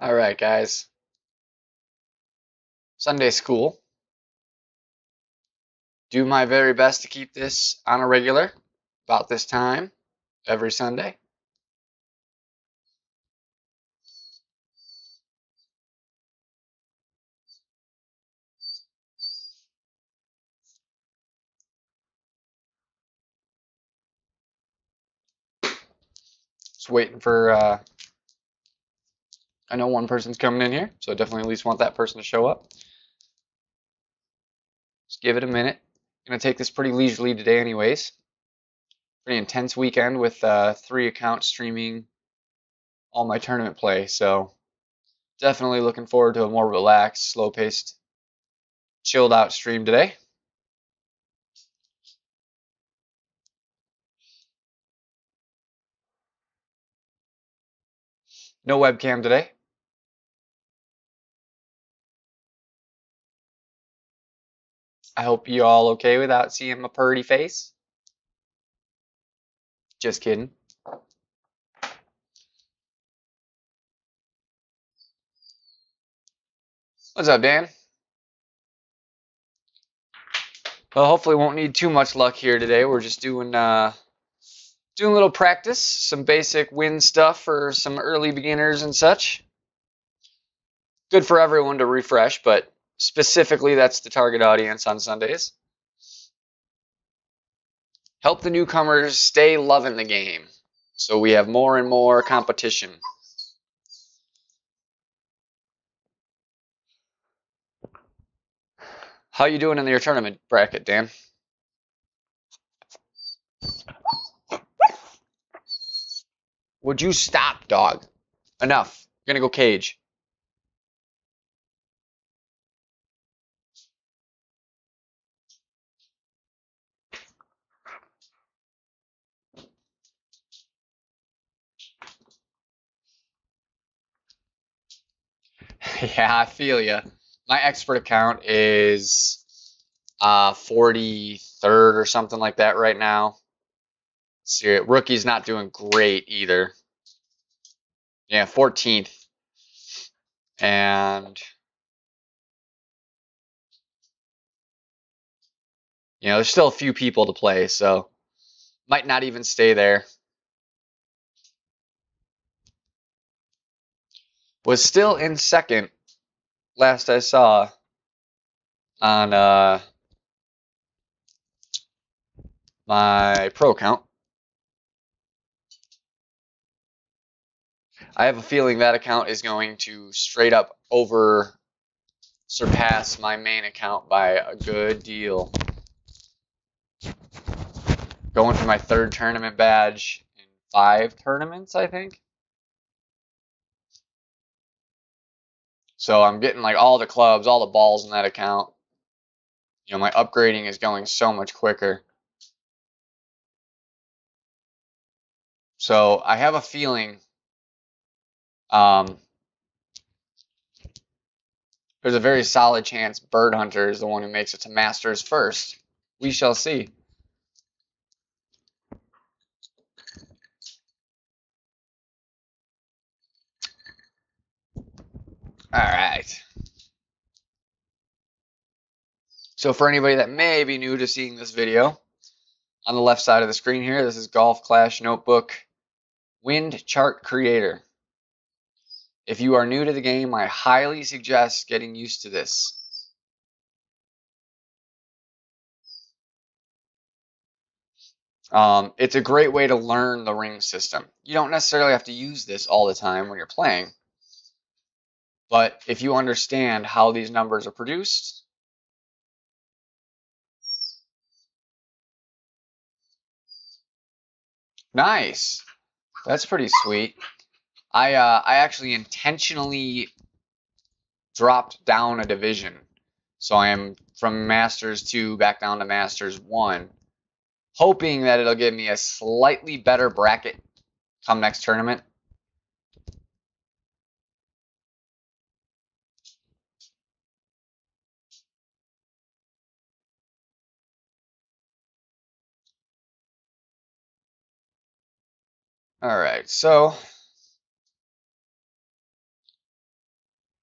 All right, guys. Sunday school. Do my very best to keep this on a regular, about this time, every Sunday. Just waiting for, I know one person's coming in here, so I definitely at least want that person to show up. Just give it a minute. Gonna take this pretty leisurely today anyways. Pretty intense weekend with 3 accounts streaming all my tournament play, so definitely looking forward to a more relaxed, slow-paced, chilled out stream today. No webcam today. I hope you all okay without seeing my purty face. Just kidding. What's up, Dan? Well, hopefully won't need too much luck here today. We're just doing a little practice, some basic win stuff for some early beginners and such. Good for everyone to refresh, but specifically that's the target audience on Sundays. Help the newcomers stay loving the game, so we have more and more competition. How you doing in your tournament bracket, Dan? Would you stop, dog? Enough. You're gonna go cage. Yeah, I feel ya. My expert account is 43rd or something like that right now. See, rookie's not doing great either. Yeah, 14th. And there's still a few people to play, so might not even stay there. Was still in second last I saw on my pro account. I have a feeling that account is going to straight up surpass my main account by a good deal. Going for my 3rd tournament badge in 5 tournaments, I think. So I'm getting like all the clubs, all the balls in that account. My upgrading is going so much quicker. So I have a feeling there's a very solid chance Bird Hunter is the one who makes it to Masters first. We shall see. All right. So for anybody that may be new to seeing this video, on the left side of the screen here, this is Golf Clash Notebook Wind Chart Creator. If you are new to the game, I highly suggest getting used to this. It's a great way to learn the ring system. You don't necessarily have to use this all the time when you're playing, but if you understand how these numbers are produced, nice. That's pretty sweet. I actually intentionally dropped down a division, so I am from Masters 2 back down to Masters 1, hoping that it'll give me a slightly better bracket come next tournament. All right, so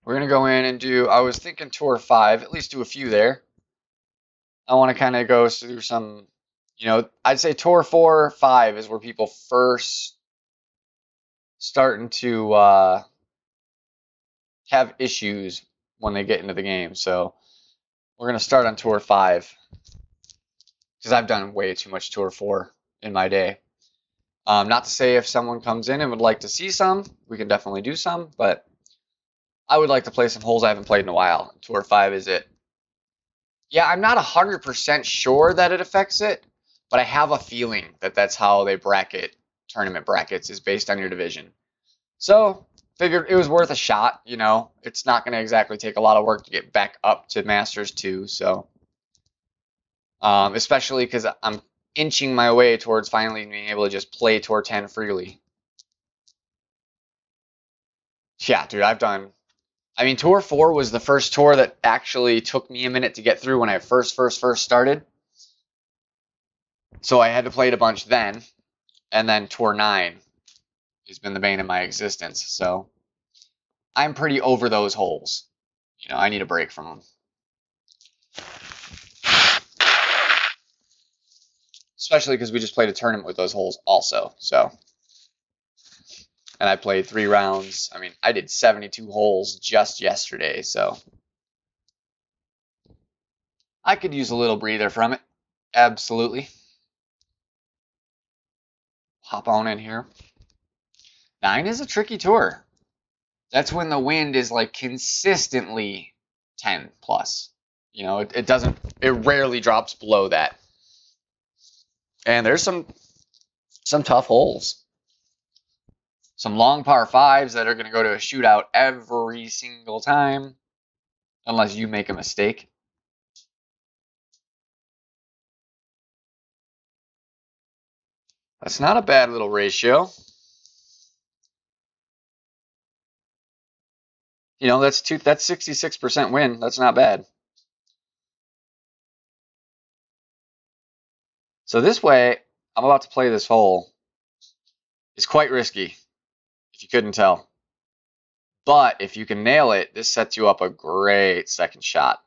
We're going to go in and do, I was thinking tour 5, at least do a few there. I want to kind of go through some, I'd say tour 4 or 5 is where people first starting to have issues when they get into the game. So we're going to start on tour 5 because I've done way too much tour 4 in my day. Not to say if someone comes in and would like to see some, we can definitely do some, but I would like to play some holes I haven't played in a while. Tour 5 is it. Yeah, I'm not 100% sure that it affects it, but I have a feeling that that's how they bracket tournament brackets, is based on your division. So, figured it was worth a shot, It's not going to exactly take a lot of work to get back up to Masters 2, so. Especially because I'm inching my way towards finally being able to just play Tour 10 freely. Yeah, dude, Tour 4 was the first tour that actually took me a minute to get through when I first started. So I had to play it a bunch then. And then Tour 9 has been the bane of my existence. So I'm pretty over those holes. I need a break from them. Especially because we just played a tournament with those holes also. So. And I played 3 rounds. I did 72 holes just yesterday, so I could use a little breather from it. Absolutely. Hop on in here. 9 is a tricky tour. That's when the wind is like consistently 10 plus. It rarely drops below that. And there's some tough holes. Some long par 5s that are going to go to a shootout every single time, unless you make a mistake. That's not a bad little ratio. That's 66% win. That's not bad. So this way, I'm about to play this hole. It's quite risky, if you couldn't tell. But if you can nail it, this sets you up a great second shot.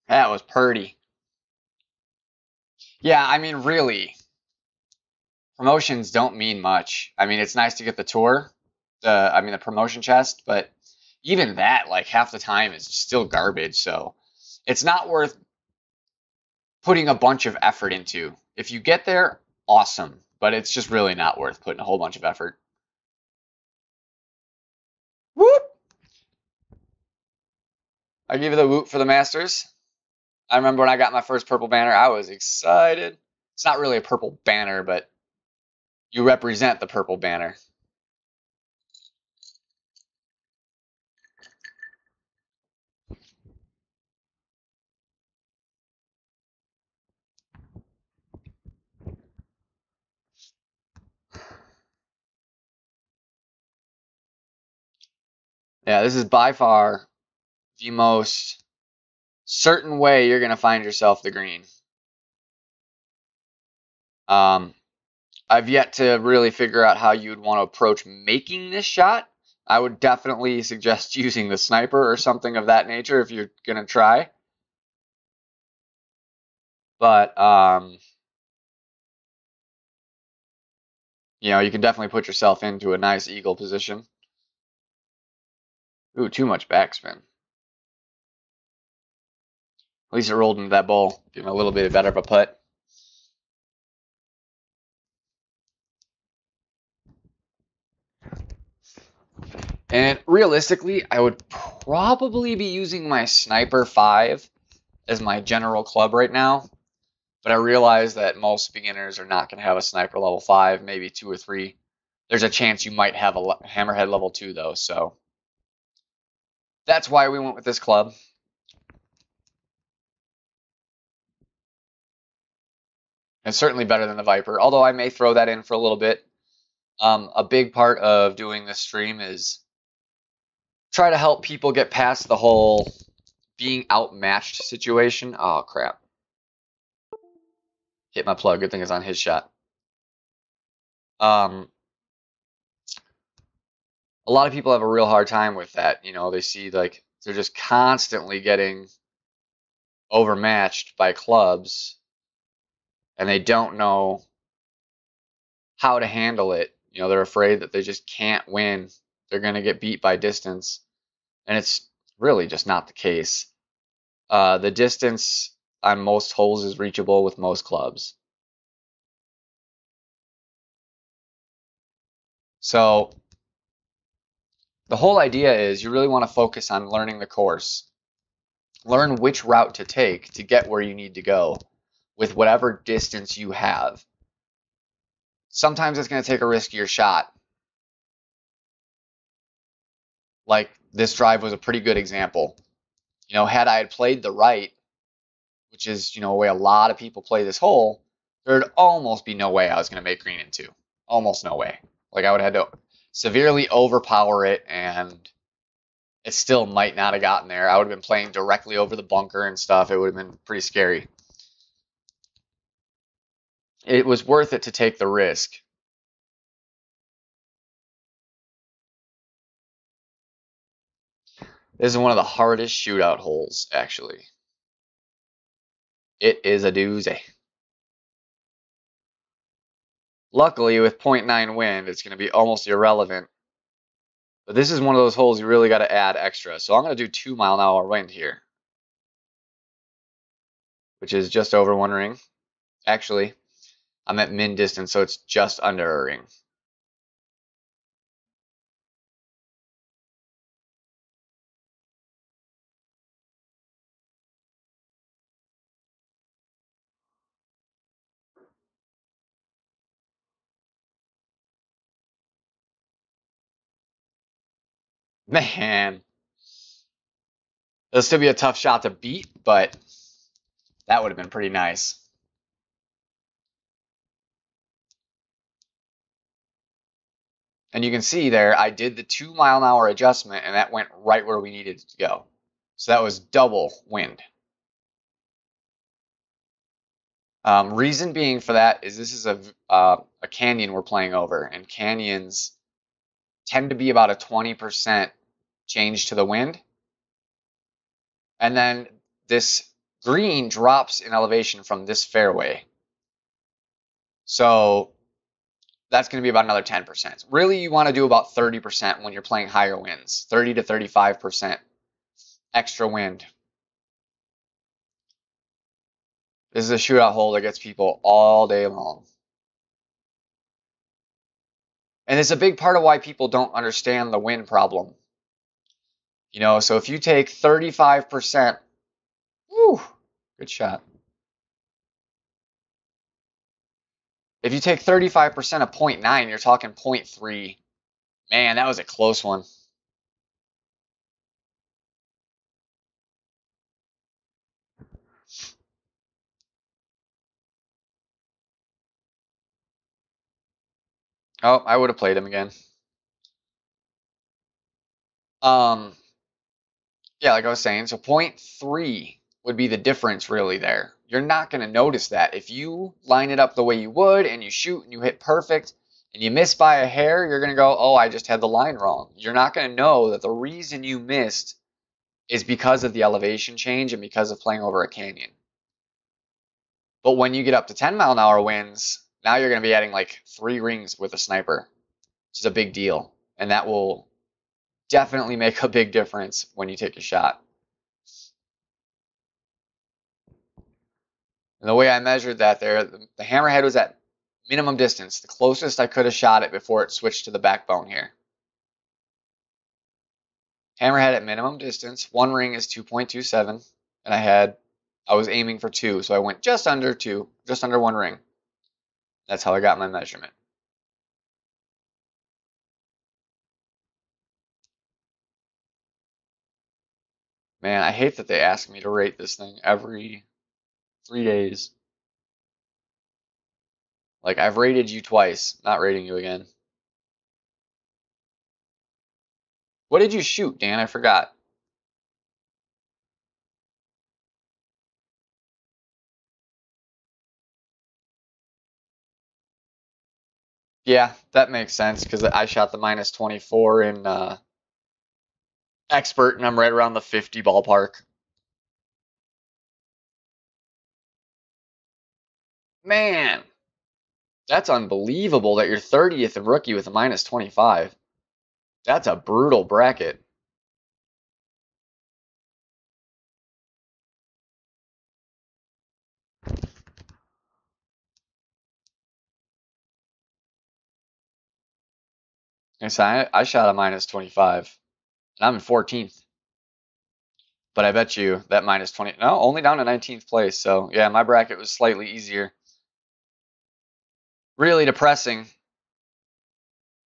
That was purty. Yeah, really, promotions don't mean much. It's nice to get the tour, the promotion chest, but even that, like, half the time is still garbage. So it's not worth putting a bunch of effort into. If you get there, awesome, but it's just really not worth putting a whole bunch of effort. Whoop! I give you the whoop for the Masters. I remember when I got my first purple banner, I was excited. It's not really a purple banner, but you represent the purple banner. Yeah, this is by far the most certain way you're going to find yourself the green. I've yet to really figure out how you'd want to approach making this shot. I would definitely suggest using the sniper or something of that nature if you're going to try. But, you can definitely put yourself into a nice eagle position. Ooh, too much backspin. At least it rolled into that bowl, giving a little bit better of a putt. And realistically, I would probably be using my Sniper 5 as my general club right now. But I realize that most beginners are not going to have a Sniper level 5, maybe 2 or 3. There's a chance you might have a Hammerhead level 2, though, so that's why we went with this club. It's certainly better than the Viper, although I may throw that in for a little bit. A big part of doing this stream is try to help people get past the whole being outmatched situation. Oh, crap. Hit my plug. Good thing it's on his shot. A lot of people have a real hard time with that. You know, they see like they're just constantly getting overmatched by clubs and they don't know how to handle it. You know, they're afraid that they just can't win. They're going to get beat by distance. And it's really just not the case. The distance on most holes is reachable with most clubs. So the whole idea is you really want to focus on learning the course. Learn which route to take to get where you need to go with whatever distance you have. Sometimes it's going to take a riskier shot. Like this drive was a pretty good example. You know, had I had played the right, which is, you know, a way a lot of people play this hole, there'd almost be no way I was going to make green in two. Almost no way. Like I would have had to severely overpower it and it still might not have gotten there. I would have been playing directly over the bunker and stuff. It would have been pretty scary. It was worth it to take the risk. This is one of the hardest shootout holes, actually. It is a doozy. Luckily, with 0.9 wind, it's going to be almost irrelevant. But this is one of those holes you really got to add extra. So I'm going to do 2 mile an hour wind here, which is just over 1 ring. Actually, I'm at min distance, so it's just under a ring. Man, it'll still be a tough shot to beat, but that would have been pretty nice. And you can see there, I did the 2 mile an hour adjustment, and that went right where we needed it to go. So that was double wind. Reason being for that is this is a canyon we're playing over, and canyons tend to be about a 20% change to the wind. And then this green drops in elevation from this fairway. So that's going to be about another 10%. Really, you want to do about 30% when you're playing higher winds, 30 to 35% extra wind. This is a shootout hole that gets people all day long. And it's a big part of why people don't understand the wind problem. You know, so if you take 35%, whew, good shot. If you take 35% of 0.9, you're talking 0.3. Man, that was a close one. Oh, I would have played him again. Yeah, like I was saying, so 0.3 would be the difference really there. You're not going to notice that. If you line it up the way you would and you shoot and you hit perfect and you miss by a hair, you're going to go, oh, I just had the line wrong. You're not going to know that the reason you missed is because of the elevation change and because of playing over a canyon. But when you get up to 10 mile an hour winds, now you're going to be adding like 3 rings with a sniper, which is a big deal. And that will definitely make a big difference when you take a shot. And the way I measured that there, the hammerhead was at minimum distance, the closest I could have shot it before it switched to the backbone here. Hammerhead at minimum distance, 1 ring is 2.27, and I was aiming for 2, so I went just under 2, just under 1 ring. That's how I got my measurement. Man, I hate that they ask me to rate this thing every 3 days. Like, I've rated you twice, not rating you again. What did you shoot, Dan? I forgot. Yeah, that makes sense because I shot the minus 24 in expert, and I'm right around the 50 ballpark. Man, that's unbelievable that you're 30th in rookie with a minus 25. That's a brutal bracket. I shot a minus 25, and I'm in 14th. But I bet you that minus 20, no, only down to 19th place. So yeah, my bracket was slightly easier. Really depressing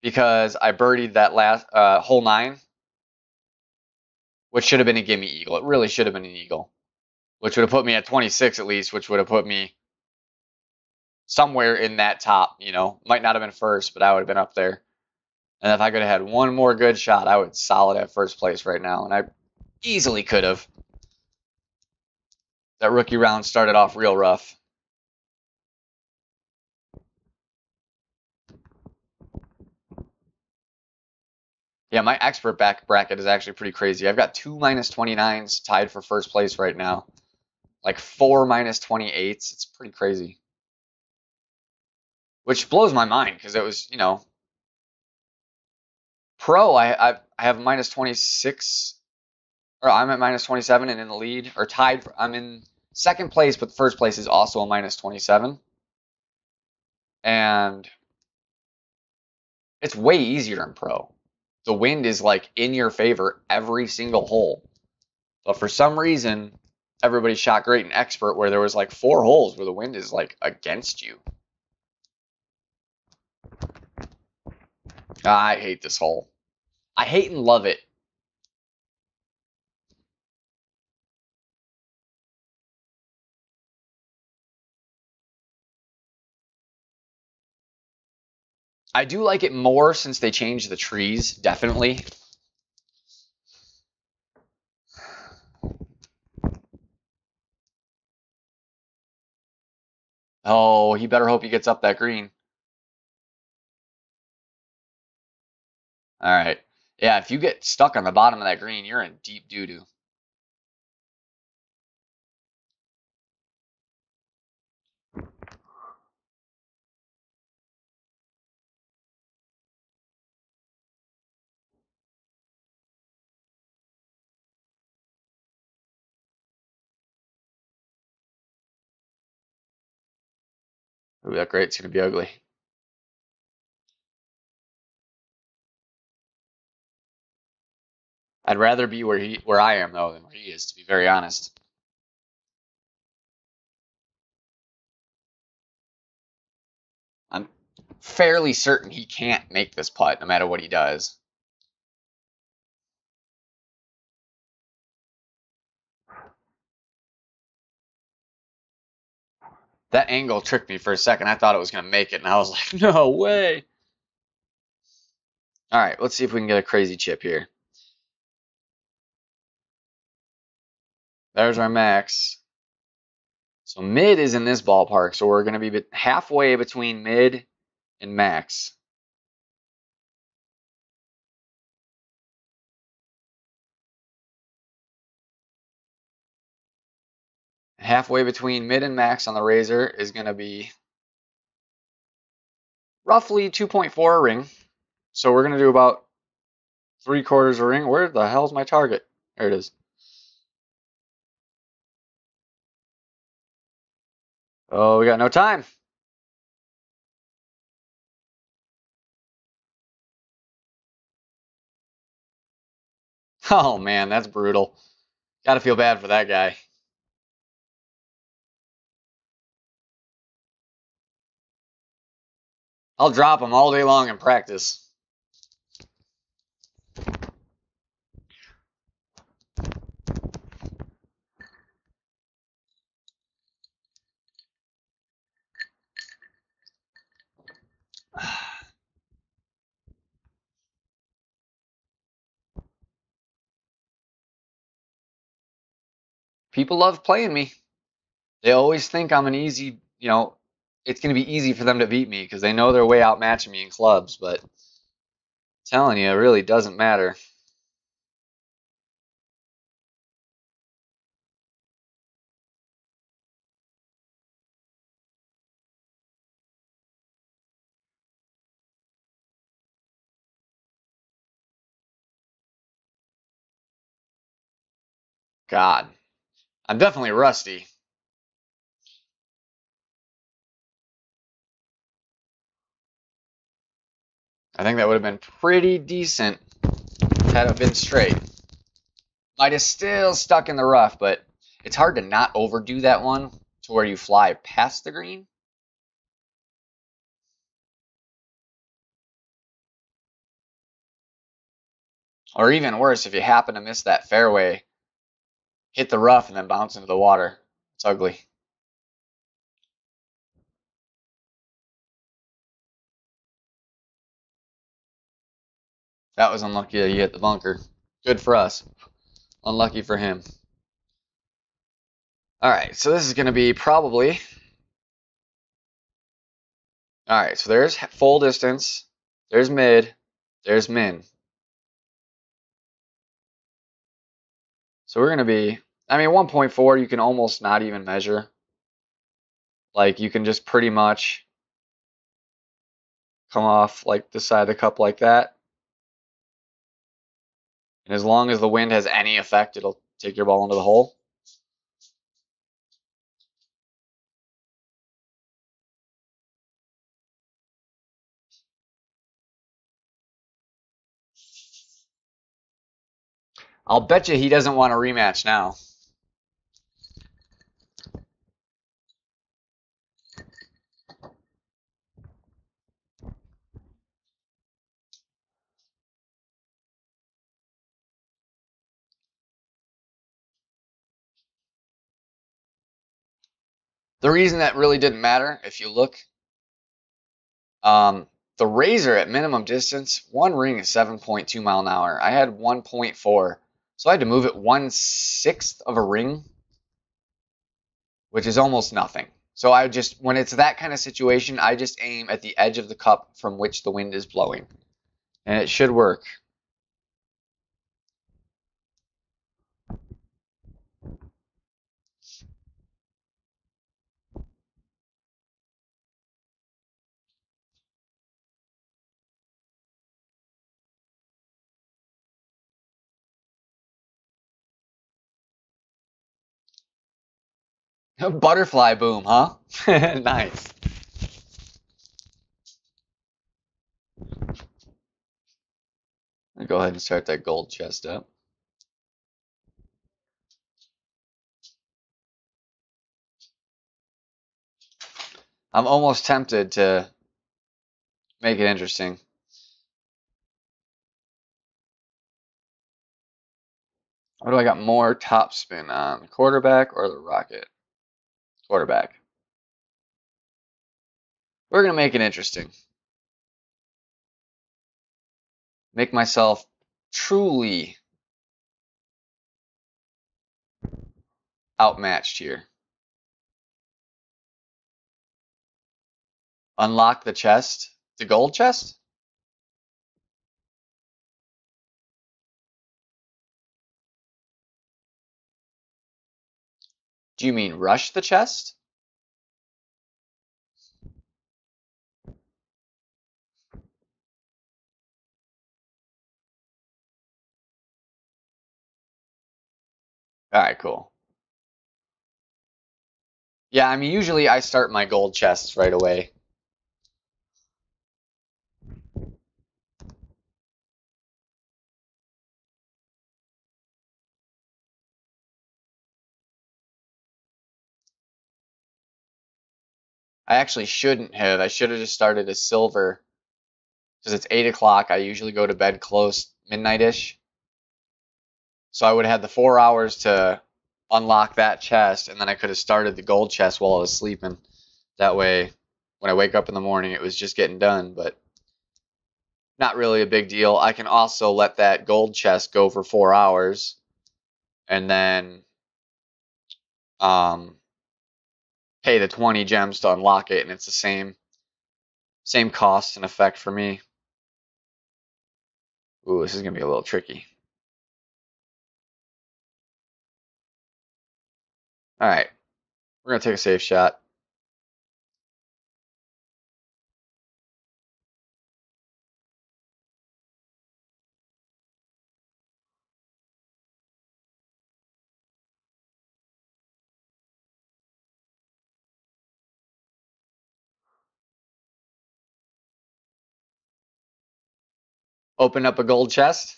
because I birdied that last hole 9, which should have been a gimme eagle. It really should have been an eagle, which would have put me at 26 at least, which would have put me somewhere in that top, might not have been first, but I would have been up there. And if I could have had one more good shot, I would solid at first place right now. And I easily could have. That rookie round started off real rough. Yeah, my expert back bracket is actually pretty crazy. I've got 2 minus 29s tied for first place right now. Like 4 minus 28s. It's pretty crazy. Which blows my mind because it was, pro, I have minus 26, or I'm at minus 27 and in the lead, or tied. I'm in second place, but first place is also a minus 27. And it's way easier in pro. The wind is like in your favor every single hole. But for some reason, everybody shot great in expert where there was like 4 holes where the wind is like against you. I hate this hole. I hate and love it. I do like it more since they changed the trees, definitely. Oh, he better hope he gets up that green. All right. Yeah, if you get stuck on the bottom of that green, you're in deep doo-doo. Ooh, that grate's gonna be ugly. I'd rather be where I am though than where he is, to be very honest. I'm fairly certain he can't make this putt no matter what he does. That angle tricked me for a second. I thought it was going to make it, and I was like, no way. All right, let's see if we can get a crazy chip here. There's our max. So mid is in this ballpark, so we're going to be halfway between mid and max. Halfway between mid and max on the razor is going to be roughly 2.4 a ring. So we're going to do about 3/4 a ring. Where the hell's my target? There it is. Oh, we got no time. Oh man, that's brutal. Gotta feel bad for that guy. I'll drop him all day long in practice. People love playing me. They always think I'm an easy, it's going to be easy for them to beat me because they know they're way outmatching me in clubs, but I'm telling you, it really doesn't matter. God, I'm definitely rusty. I think that would have been pretty decent had it been straight. Might have still stuck in the rough, but it's hard to not overdo that one to where you fly past the green. Or even worse, if you happen to miss that fairway, hit the rough and then bounce into the water. It's ugly. That was unlucky that he hit the bunker. Good for us. Unlucky for him. Alright, so this is going to be probably... Alright, so there's full distance, there's mid, there's min. So we're going to be... I mean, 1.4 you can almost not even measure. Like, you can just pretty much come off like the side of the cup like that. And as long as the wind has any effect, it'll take your ball into the hole. I'll bet you he doesn't want a rematch now. The reason that really didn't matter, if you look, the razor at minimum distance, one ring is 7.2 mile an hour. I had 1.4, so I had to move it 1/6 of a ring, which is almost nothing. So I just, when it's that kind of situation, I just aim at the edge of the cup from which the wind is blowing, and it should work. Butterfly boom, huh? Nice. I'll go ahead and start that gold chest up. I'm almost tempted to make it interesting. What do I got more top spin on? The quarterback or the rocket? Quarterback. We're going to make it interesting. Make myself truly outmatched here. Unlock the chest. The gold chest? Do you mean rush the chest? Alright, cool. Yeah, I mean, usually I start my gold chests right away. I actually shouldn't have. I should have just started as silver. Because it's 8 o'clock. I usually go to bed close, midnight-ish. So I would have had the 4 hours to unlock that chest, and then I could have started the gold chest while I was sleeping. That way, when I wake up in the morning, it was just getting done, but not really a big deal. I can also let that gold chest go for 4 hours, and then pay the 20 gems to unlock it, and it's the same cost and effect for me. Ooh, this is gonna be a little tricky. All right, we're gonna take a safe shot. Open up a gold chest.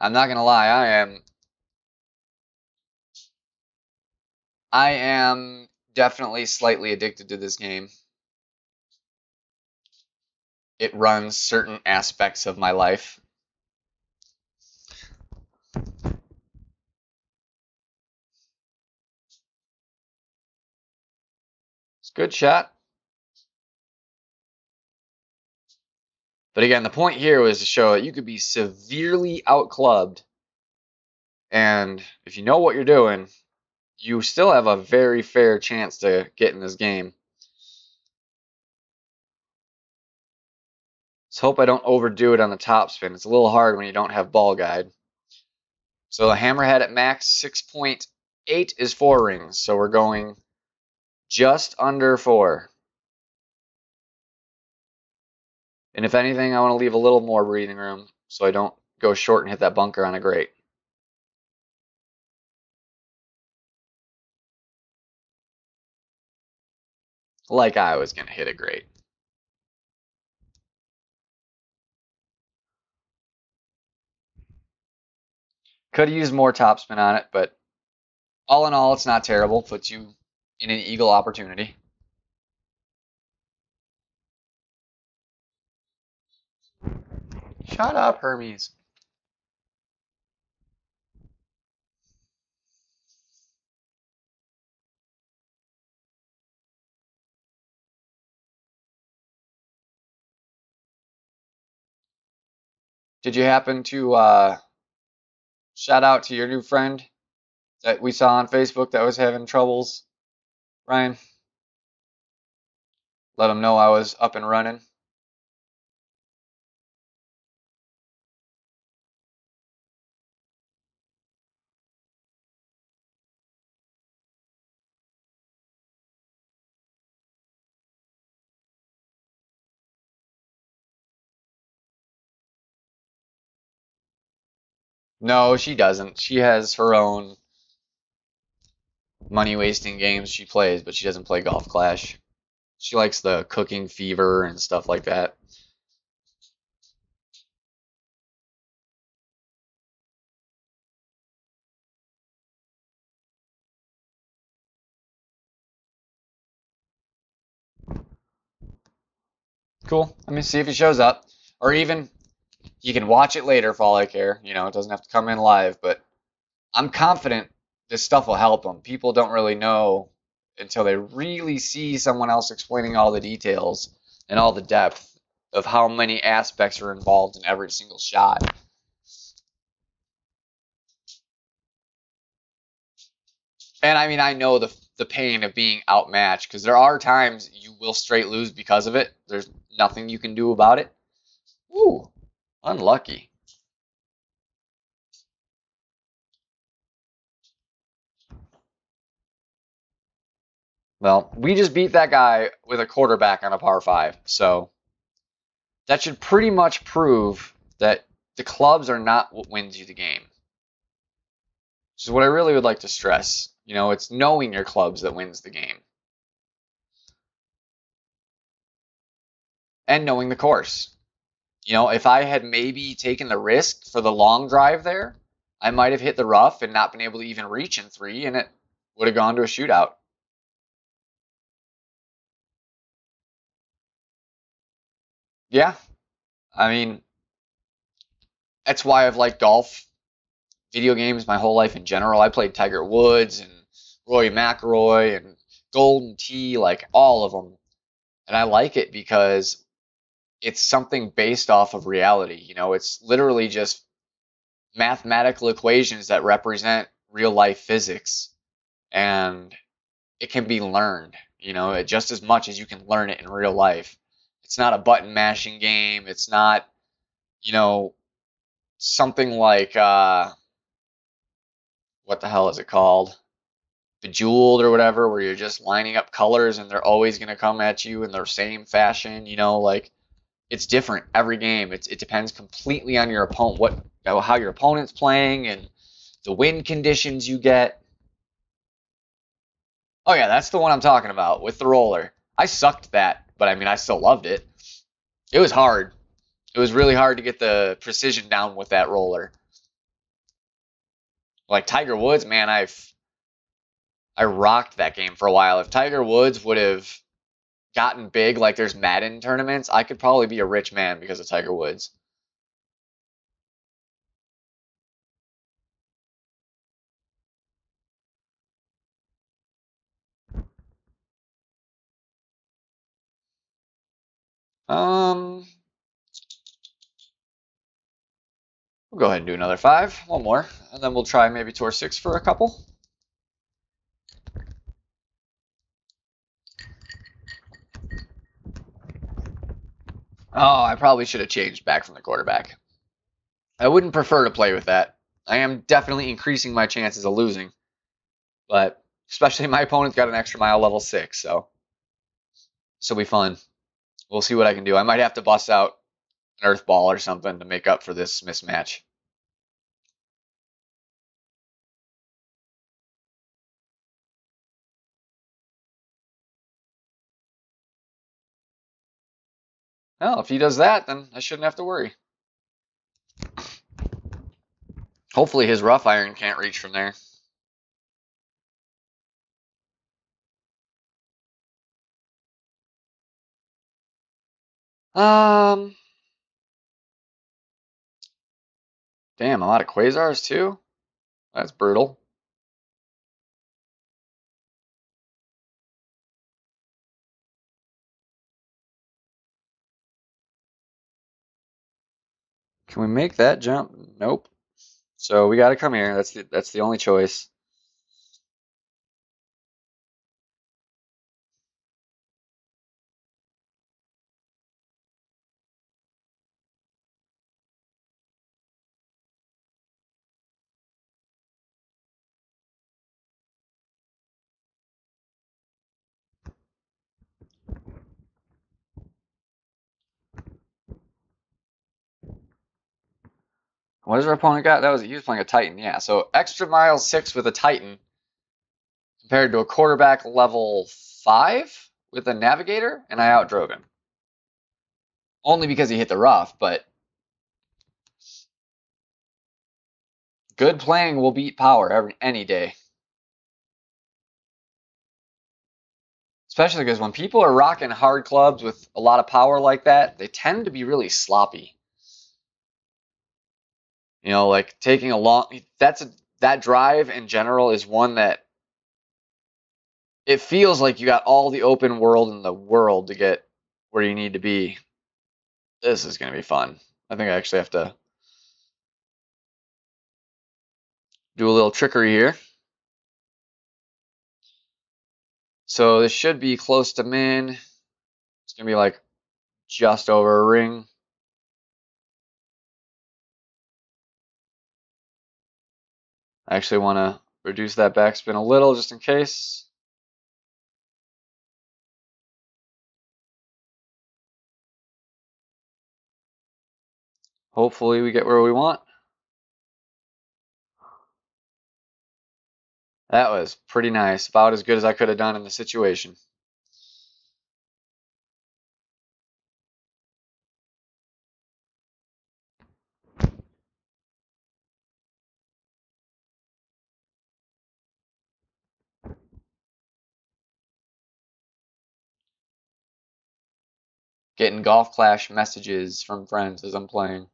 I'm not gonna lie, I am definitely slightly addicted to this game. It runs certain aspects of my life. It's a good shot. But again, the point here was to show that you could be severely outclubbed, and if you know what you're doing, you still have a very fair chance to get in this game. Let's hope I don't overdo it on the top spin. It's a little hard when you don't have ball guide. So the hammerhead at max 6.8 is 4 rings, so we're going just under 4. And if anything, I want to leave a little more breathing room so I don't go short and hit that bunker on a grate. Like I was going to hit a grate. Could have used more topspin on it, but all in all, it's not terrible. Puts you in an eagle opportunity. Shut up, Hermes. Did you happen to shout out to your new friend that we saw on Facebook that was having troubles, Ryan? Let him know I was up and running. No, she doesn't. She has her own money wasting games she plays, but she doesn't play Golf Clash. She likes the Cooking Fever and stuff like that. Cool. Let me see if he shows up. Or even you can watch it later for all I care. You know, it doesn't have to come in live, but I'm confident this stuff will help them. People don't really know until they really see someone else explaining all the details and all the depth of how many aspects are involved in every single shot. And I mean, I know the pain of being outmatched because there are times you will straight lose because of it. There's nothing you can do about it. Ooh, unlucky. Well, we just beat that guy with a quarterback on a par 5, so that should pretty much prove that the clubs are not what wins you the game. Which is what I really would like to stress. You know, it's knowing your clubs that wins the game. And knowing the course. You know, if I had maybe taken the risk for the long drive there, I might have hit the rough and not been able to even reach in 3, and it would have gone to a shootout. Yeah, I mean, that's why I've liked golf, video games my whole life in general. I played Tiger Woods and Roy McIlroy and Golden Tee, like all of them. And I like it because it's something based off of reality. It's literally just mathematical equations that represent real life physics. And it can be learned, just as much as you can learn it in real life. It's not a button mashing game. It's not, you know, something like what the hell is it called? Bejeweled or whatever, where you're just lining up colors and they're always going to come at you in the same fashion. Like it's different every game. It depends completely on your opponent, how your opponent's playing and the wind conditions you get. Oh yeah, that's the one I'm talking about with the roller. I sucked that, but I mean I still loved it. It was hard. It was really hard to get the precision down with that roller. Like Tiger Woods, man, I rocked that game for a while. If Tiger Woods would have gotten big like there's Madden tournaments, I could probably be a rich man because of Tiger Woods. Um, we'll go ahead and do another five, one more, and then we'll try maybe tour six for a couple. Oh, I probably should have changed back from the quarterback. I wouldn't prefer to play with that. I am definitely increasing my chances of losing, but especially my opponent's got an extra mile level six, so this will be fun. We'll see what I can do. I might have to bust out an earth ball or something to make up for this mismatch. Well, if he does that, then I shouldn't have to worry. Hopefully his rough iron can't reach from there. Um, damn, a lot of quasars too. That's brutal. Can we make that jump? Nope. So we got to come here. That's the only choice. What does our opponent got? He was playing a Titan, yeah. So extra mile six with a Titan compared to a quarterback level five with a navigator, and I outdrove him. Only because he hit the rough, but good playing will beat power any day. Especially because when people are rocking hard clubs with a lot of power like that, they tend to be really sloppy. Like taking a long that drive in general is one that it feels like you got all the open world in the world to get where you need to be. This is going to be fun. I think I actually have to do a little trickery here. So this should be close to min. It's going to be like just over a ring. I actually want to reduce that backspin a little just in case. Hopefully we get where we want. That was pretty nice. About as good as I could have done in the situation. Getting Golf Clash messages from friends as I'm playing.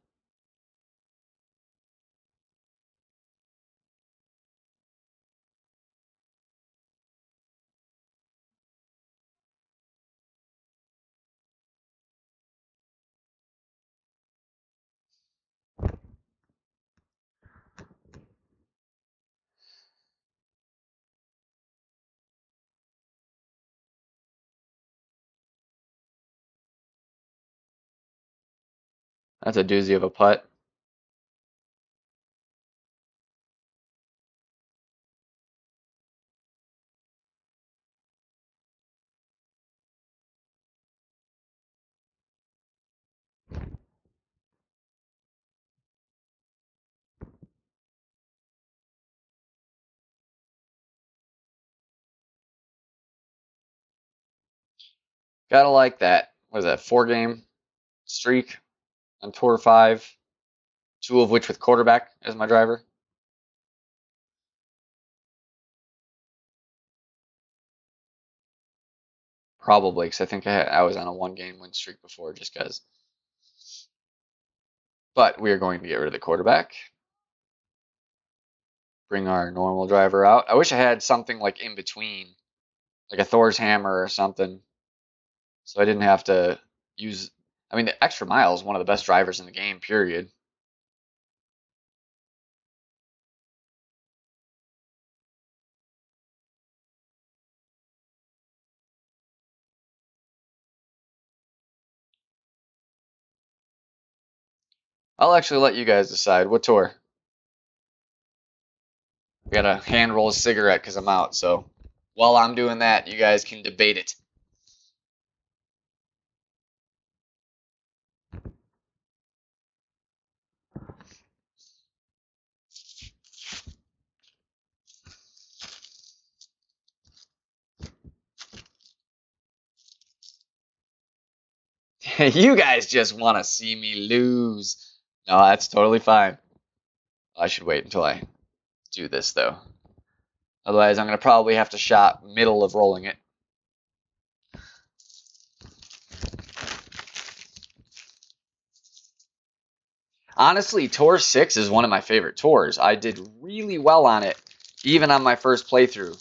That's a doozy of a putt. Gotta like that. What is that, 4-game streak on Tour 5? 2 of which with quarterback as my driver. Probably, because I think I was on a 1-game win streak before, just because. But we are going to get rid of the quarterback. Bring our normal driver out. I wish I had something like in between, like a Thor's hammer or something, so I didn't have to use. I mean, the extra mile is one of the best drivers in the game, period. I'll actually let you guys decide. What tour? I gotta hand roll a cigarette because I'm out, so while I'm doing that, you guys can debate it. You guys just want to see me lose. No, that's totally fine. I should wait until I do this, though. Otherwise, I'm going to probably have to shot middle of rolling it. Honestly, Tour 6 is one of my favorite tours. I did really well on it, even on my first playthrough.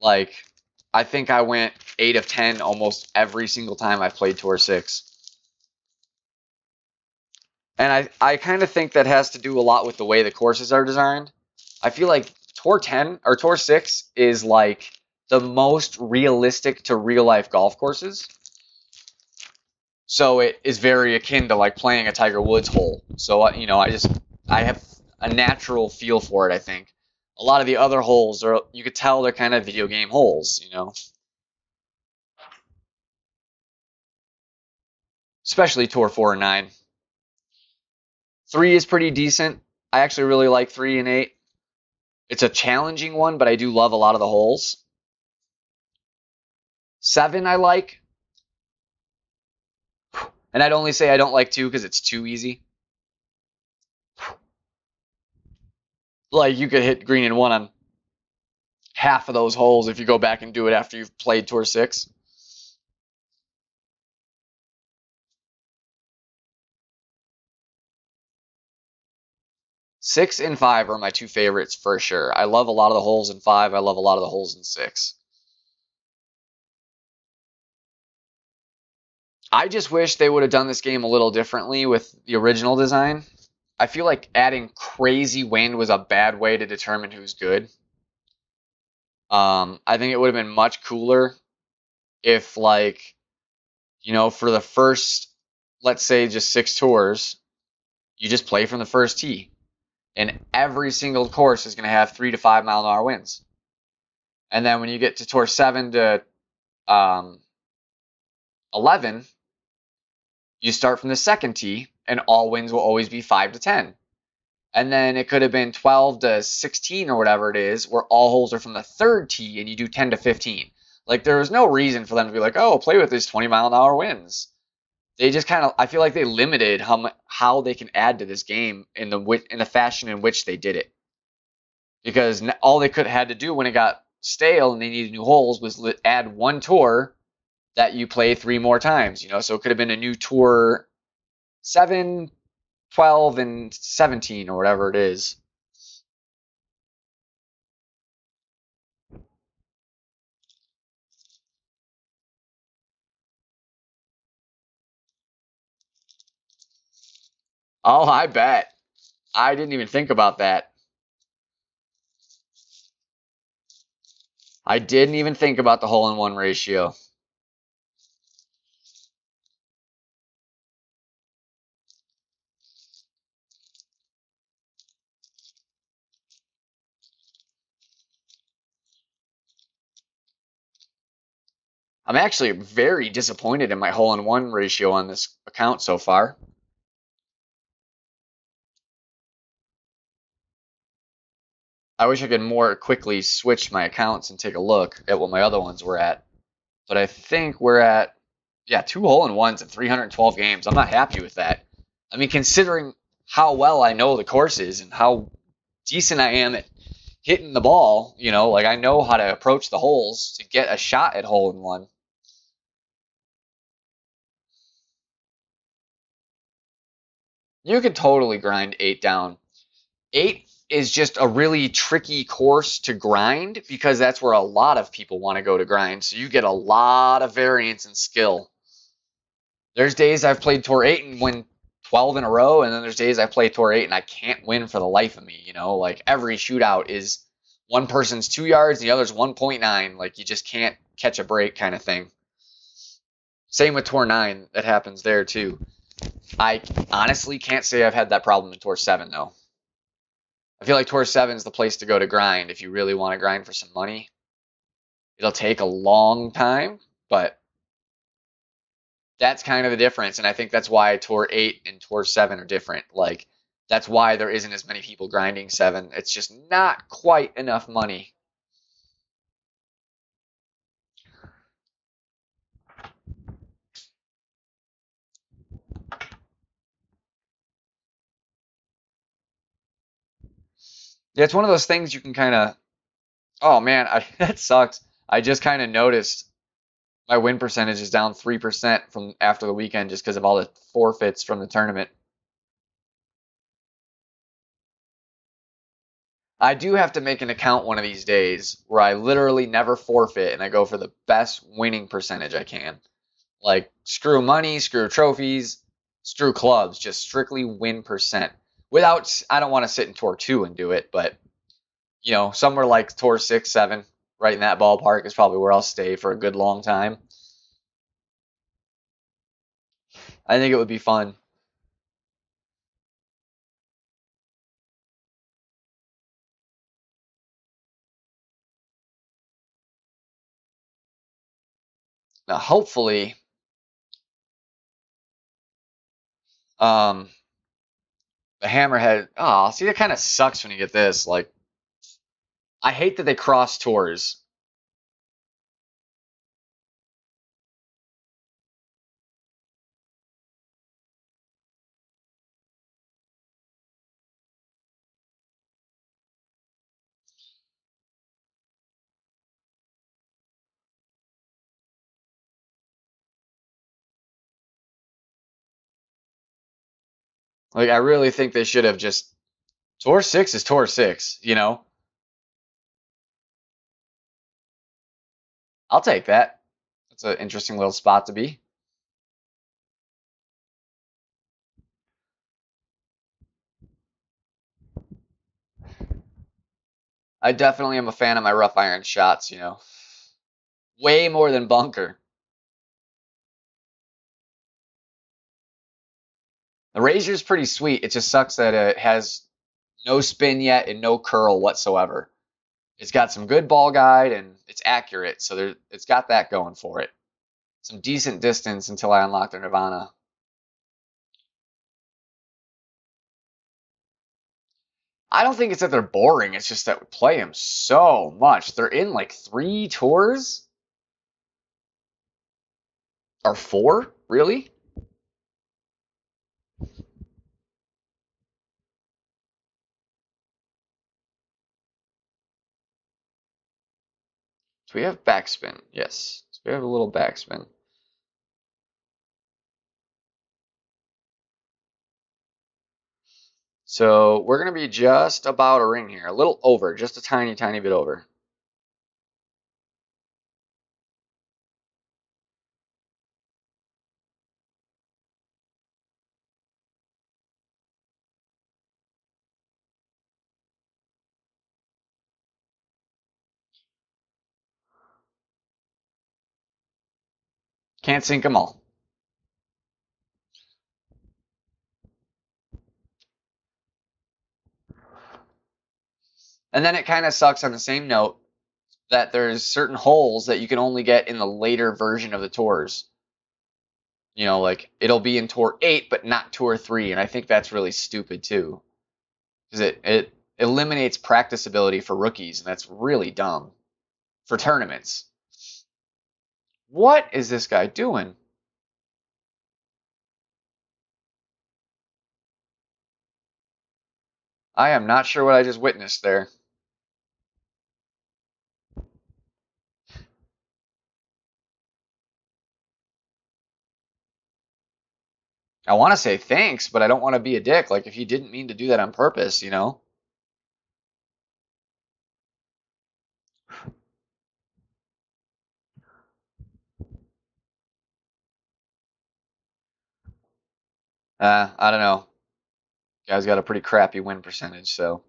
Like, I think I went 8 of 10 almost every single time I've played Tour 6. And I kind of think that has to do a lot with the way the courses are designed. I feel like Tour 10 or Tour 6 is like the most realistic to real life golf courses. So it is very akin to like playing a Tiger Woods hole. So you know, I have a natural feel for it, I think. A lot of the other holes are, you could tell they're kind of video game holes, you know. Especially Tour 4 and 9. 3 is pretty decent. I actually really like 3 and 8. It's a challenging one, but I do love a lot of the holes. 7 I like. And I'd only say I don't like 2 because it's too easy. Like, you could hit green and 1 on half of those holes if you go back and do it after you've played Tour 6. Six and 5 are my 2 favorites for sure. I love a lot of the holes in 5. I love a lot of the holes in 6. I just wish they would have done this game a little differently with the original design. I feel like adding crazy wind was a bad way to determine who's good. I think it would have been much cooler if, like, you know, for the first, let's say, just 6 tours, you just play from the first tee. And every single course is going to have 3 to 5 mile an hour winds. And then when you get to Tour 7 to 11, you start from the second tee, and all winds will always be 5 to 10. And then it could have been 12 to 16 or whatever it is, where all holes are from the third tee, and you do 10 to 15. Like, there was no reason for them to be like, oh, play with these 20 mile an hour winds. They just kind of, I feel like they limited how they can add to this game in the fashion in which they did it. Because all they could have had to do when it got stale and they needed new holes was add one tour that you play 3 more times, so it could have been a new tour 7, 12, and 17 or whatever it is. Oh, I bet. I didn't even think about that. I didn't even think about the hole-in-one ratio. I'm actually very disappointed in my hole-in-one ratio on this account so far. I wish I could more quickly switch my accounts and take a look at what my other ones were at. But I think we're at, yeah, 2 hole-in-ones in 312 games. I'm not happy with that. I mean, considering how well I know the courses and how decent I am at hitting the ball, like I know how to approach the holes to get a shot at hole-in-one. You could totally grind 8 down. 8 is just a really tricky course to grind because that's where a lot of people want to go to grind. So you get a lot of variance and skill. There's days I've played Tour 8 and win 12 in a row, and then there's days I play Tour 8 and I can't win for the life of me. Like every shootout is one person's 2 yards, the other's 1.9. Like you just can't catch a break kind of thing. Same with Tour 9, that happens there too. I honestly can't say I've had that problem in Tour 7 though. I feel like Tour 7 is the place to go to grind if you really want to grind for some money. It'll take a long time, but that's kind of the difference. And I think that's why Tour 8 and Tour 7 are different. Like, that's why there isn't as many people grinding 7. It's just not quite enough money. Yeah, it's one of those things you can kind of, oh man, that sucks. I just kind of noticed my win percentage is down 3% from after the weekend just because of all the forfeits from the tournament. I do have to make an account one of these days where I literally never forfeit and I go for the best winning percentage I can. Like, screw money, screw trophies, screw clubs, just strictly win percent. I don't want to sit in Tour 2 and do it, but, somewhere like Tour 6, 7, right in that ballpark is probably where I'll stay for a good long time. I think it would be fun. Now, hopefully, um, the Hammerhead. Oh, see, that kind of sucks when you get this. Like, I hate that they cross tours. Like, I really think they should have just. Tour 6 is Tour 6. I'll take that. That's an interesting little spot to be. I definitely am a fan of my rough iron shots. Way more than bunker. The Razor's pretty sweet. It just sucks that it has no spin yet and no curl whatsoever. It's got some good ball guide and it's accurate, so it's got that going for it. Some decent distance until I unlock the Nirvana. I don't think it's that they're boring. It's just that we play them so much. They're in like 3 tours or 4, really? So we have backspin. Yes. So we have a little backspin. So we're going to be just about a ring here. A little over, just a tiny, tiny bit over. Can't sink them all. And then it kind of sucks on the same note that there's certain holes that you can only get in the later version of the tours. You know, like it'll be in tour 8, but not tour 3. And I think that's really stupid too. Because it eliminates practice ability for rookies. And that's really dumb for tournaments. What is this guy doing? I am not sure what I just witnessed there. I want to say thanks, but I don't want to be a dick. Like if he didn't mean to do that on purpose, you know? I don't know. Guy's got a pretty crappy win percentage, so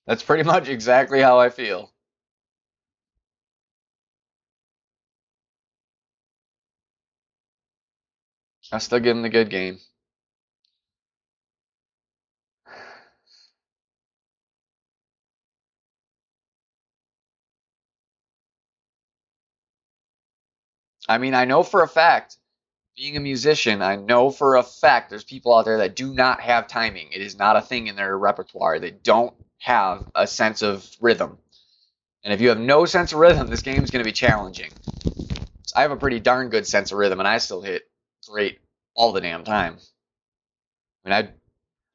that's pretty much exactly how I feel. I still give him the good game. I mean, I know for a fact, being a musician, I know for a fact there's people out there that do not have timing. It is not a thing in their repertoire. They don't have a sense of rhythm. And if you have no sense of rhythm, this game is going to be challenging. So I have a pretty darn good sense of rhythm, and I still hit great all the damn time. I mean,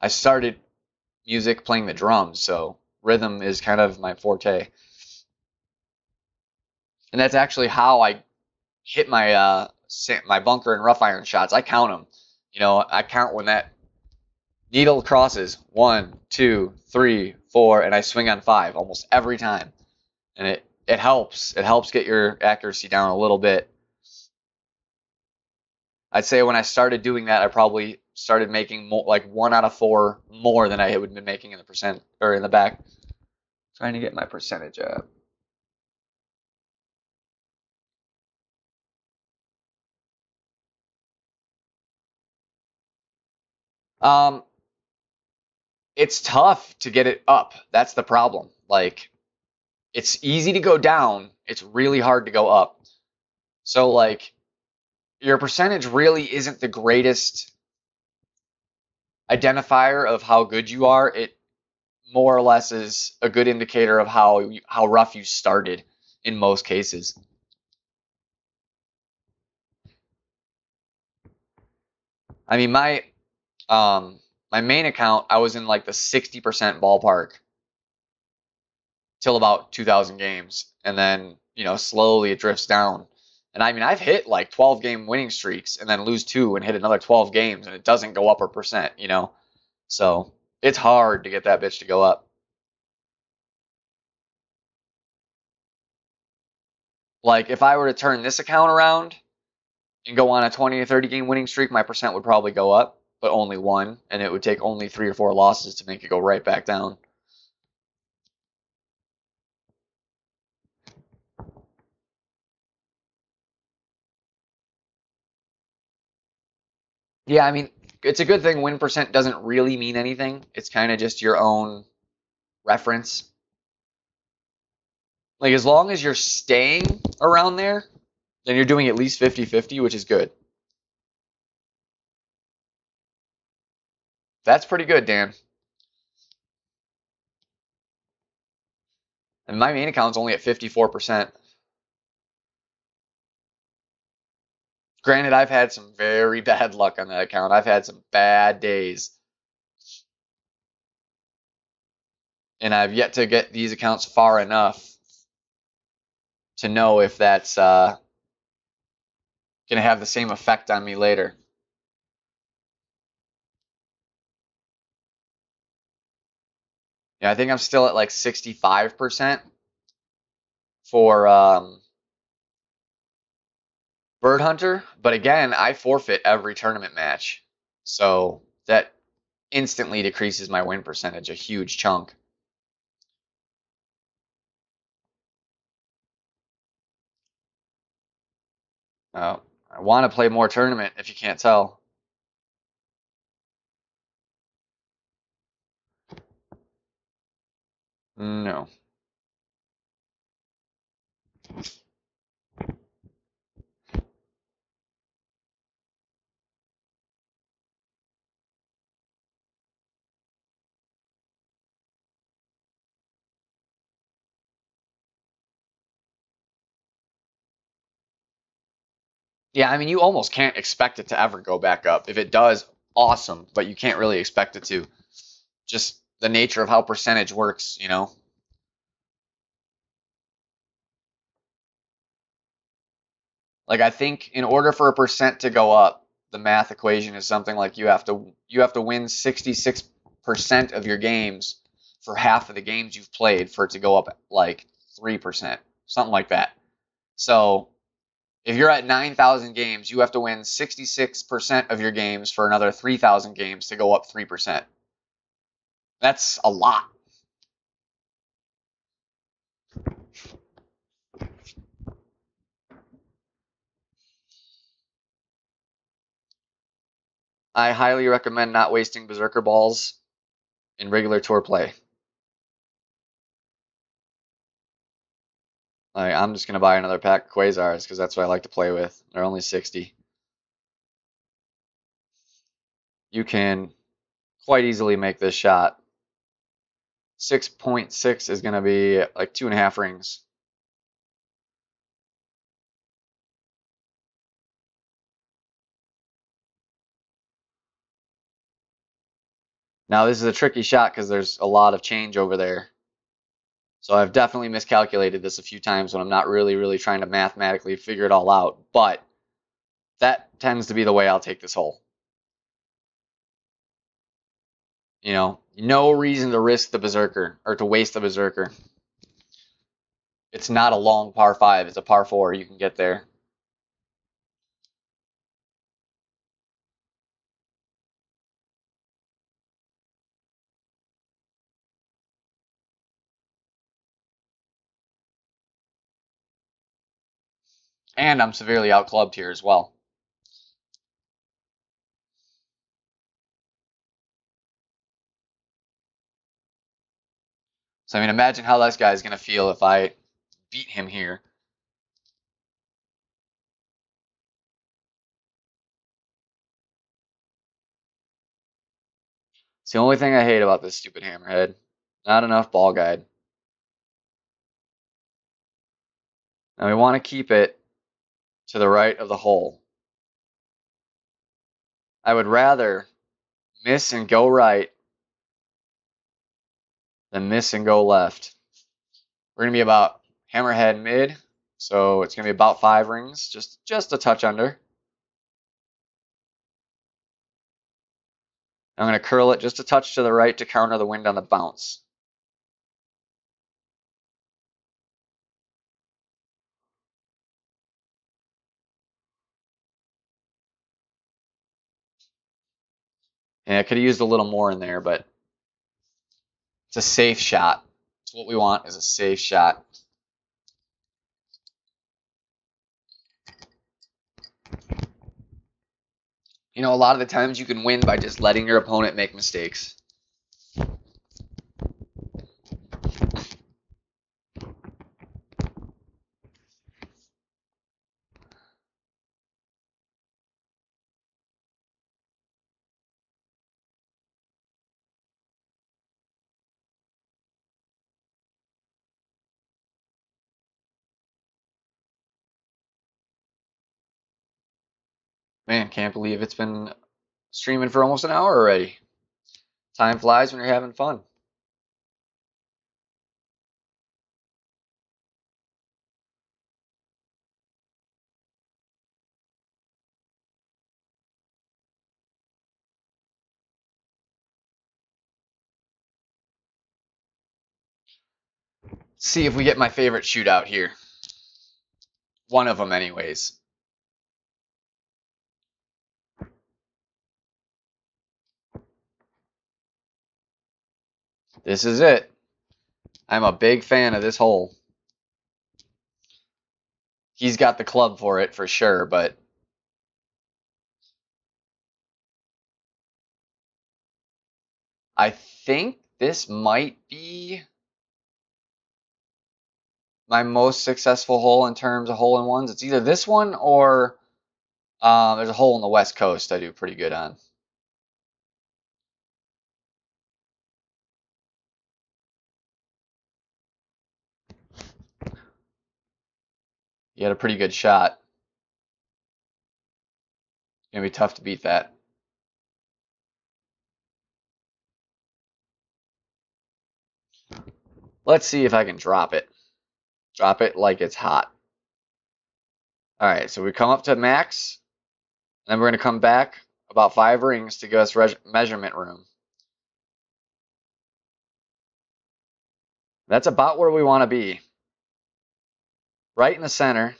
I started music playing the drums, so rhythm is kind of my forte. And that's actually how I hit my bunker and rough iron shots. I count them. You know, I count when that needle crosses 1, 2, 3, 4, and I swing on 5 almost every time. And it helps. It helps get your accuracy down a little bit. I'd say when I started doing that, I probably started making more, like 1 out of 4 more than I would have been making in the percent or in the back. Trying to get my percentage up. Um, it's tough to get it up. That's the problem. Like, it's easy to go down. It's really hard to go up. So, like, your percentage really isn't the greatest identifier of how good you are. It more or less is a good indicator of how rough you started in most cases. I mean, my main account, I was in like the 60% ballpark till about 2,000 games, and then slowly it drifts down. And I mean, I've hit like 12 game winning streaks and then lose 2 and hit another 12 games, and it doesn't go up a percent, So it's hard to get that bitch to go up. Like if I were to turn this account around and go on a 20 to 30 game winning streak, my percent would probably go up, but only 1, and it would take only 3 or 4 losses to make it go right back down. Yeah, I mean, it's a good thing win percent doesn't really mean anything. It's kind of just your own reference. Like as long as you're staying around there, then you're doing at least 50-50, which is good. That's pretty good, Dan. And my main account's only at 54%. Granted, I've had some very bad luck on that account. I've had some bad days. And I've yet to get these accounts far enough to know if that's going to have the same effect on me later. Yeah, I think I'm still at like 65% for Bird Hunter, but again, I forfeit every tournament match. So that instantly decreases my win percentage a huge chunk. I want to play more tournament if you can't tell. No. Yeah, I mean, you almost can't expect it to ever go back up. If it does, awesome, but you can't really expect it to. Just the nature of how percentage works, you know? Like I think in order for a percent to go up, the math equation is something like you have to win 66% of your games for half of the games you've played for it to go up like 3%, something like that. So if you're at 9,000 games, you have to win 66% of your games for another 3,000 games to go up 3%. That's a lot. I highly recommend not wasting Berserker balls in regular tour play. Like, I'm just going to buy another pack of Quasars because that's what I like to play with. They're only 60. You can quite easily make this shot. 6.6 is going to be like 2.5 rings. Now, this is a tricky shot because there's a lot of change over there. So I've definitely miscalculated this a few times when I'm not really trying to mathematically figure it all out. But that tends to be the way I'll take this hole. You know, no reason to risk the Berserker or to waste the Berserker. It's not a long par 5. It's a par 4. You can get there. And I'm severely outclubbed here as well. So, I mean, imagine how this guy's going to feel if I beat him here. It's the only thing I hate about this stupid hammerhead. Not enough ball guide. Now we want to keep it to the right of the hole. I would rather miss and go right than miss and go left. We're going to be about hammerhead mid, so it's going to be about 5 rings, just a touch under. I'm going to curl it just a touch to the right to counter the wind on the bounce. And I could have used a little more in there, but it's a safe shot. It's what we want is a safe shot. You know, a lot of the times you can win by just letting your opponent make mistakes. Man, can't believe it's been streaming for almost an hour already. Time flies when you're having fun. see if we get my favorite shootout here. One of them, anyways. This is it. I'm a big fan of this hole. He's got the club for it for sure, but I think this might be my most successful hole in terms of hole-in-ones. It's either this one or there's a hole in the West Coast I do pretty good on. You had a pretty good shot. It's going to be tough to beat that. Let's see if I can drop it. Drop it like it's hot. All right, so we come up to max, and then we're going to come back about 5 rings to give us measurement room. That's about where we want to be. Right in the center.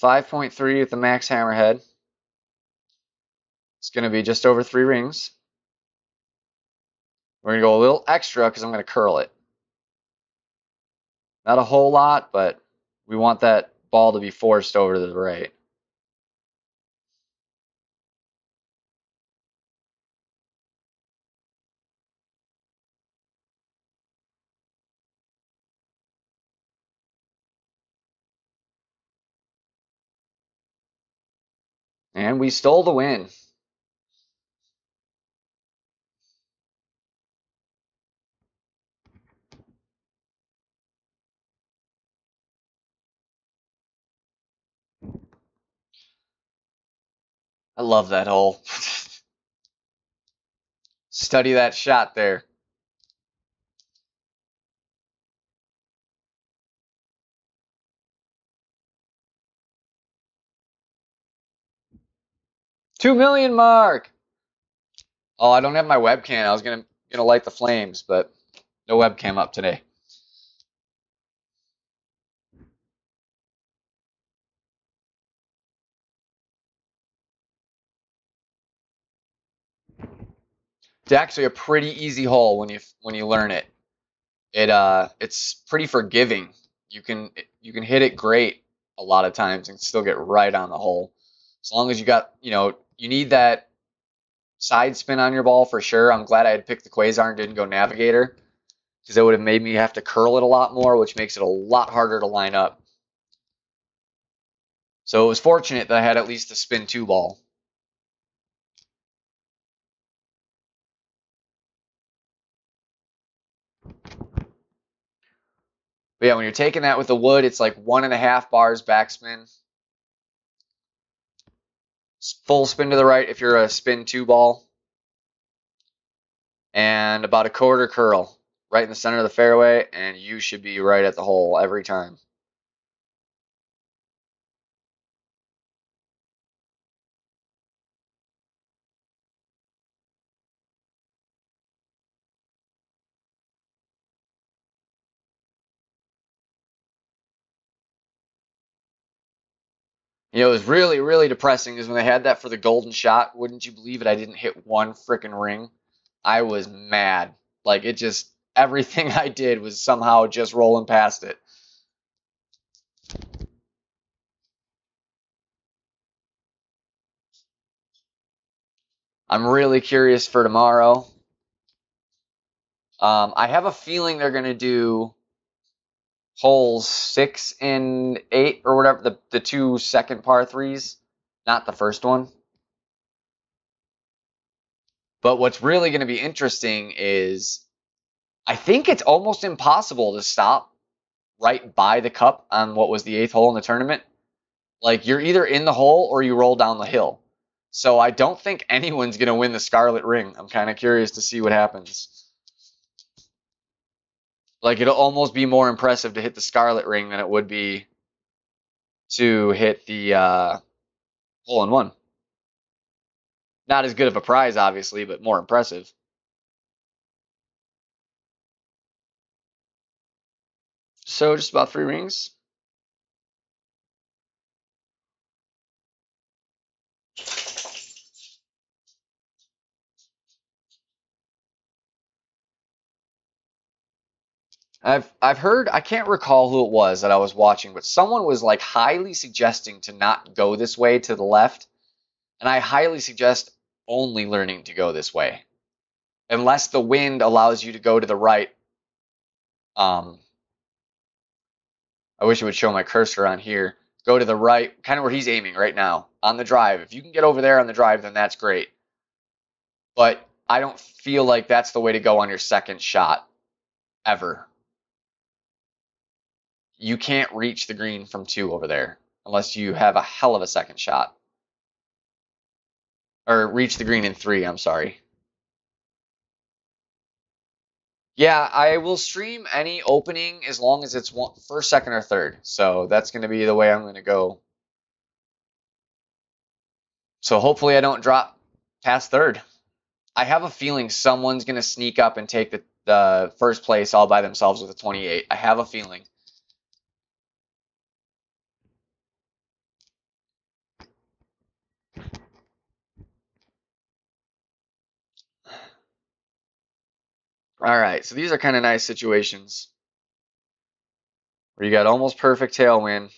5.3 with the max hammerhead. It's going to be just over 3 rings. We're going to go a little extra because I'm going to curl it. Not a whole lot, but we want that ball to be forced over to the right. And we stole the win. I love that hole. Study that shot there. $2 million mark. Oh, I don't have my webcam. I was gonna light the flames, but no webcam up today. It's actually a pretty easy hole when you learn it. It's pretty forgiving. You can hit it great a lot of times and still get right on the hole. As long as you got, you need that side spin on your ball for sure. I'm glad I had picked the Quasar and didn't go Navigator, because it would have made me have to curl it a lot more, which makes it a lot harder to line up. So it was fortunate that I had at least a spin 2 ball. But yeah, when you're taking that with the wood, it's like 1.5 bars backspin. Full spin to the right if you're a spin 2 ball. And about a quarter curl right in the center of the fairway, and you should be right at the hole every time. It was really, really depressing is when they had that for the golden shot. Wouldn't you believe it? I didn't hit one freaking ring. I was mad. Like, it just, everything I did was somehow just rolling past it. I'm really curious for tomorrow. I have a feeling they're going to do holes 6 and 8 or whatever, the 2 second par 3s, not the first one. But what's really going to be interesting is I think it's almost impossible to stop right by the cup on what was the 8th hole in the tournament. Like, you're either in the hole or you roll down the hill. So I don't think anyone's going to win the Scarlet Ring. I'm kind of curious to see what happens. Like, it'll almost be more impressive to hit the Scarlet Ring than it would be to hit the hole-in-one. Not as good of a prize, obviously, but more impressive. so, just about 3 rings. I've heard, I can't recall who it was that I was watching, but someone was like highly suggesting to not go this way to the left, and I highly suggest only learning to go this way, unless the wind allows you to go to the right. I wish it would show my cursor on here. Go to the right, kind of where he's aiming right now on the drive. If you can get over there on the drive, then that's great. But I don't feel like that's the way to go on your second shot ever. You can't reach the green from 2 over there unless you have a hell of a second shot. Or reach the green in 3, I'm sorry. Yeah, I will stream any opening as long as it's first, second, or third. So that's going to be the way I'm going to go. So hopefully I don't drop past third. I have a feeling someone's going to sneak up and take the first place all by themselves with a 28. I have a feeling. All right, so these are kind of nice situations where you got almost perfect tailwind.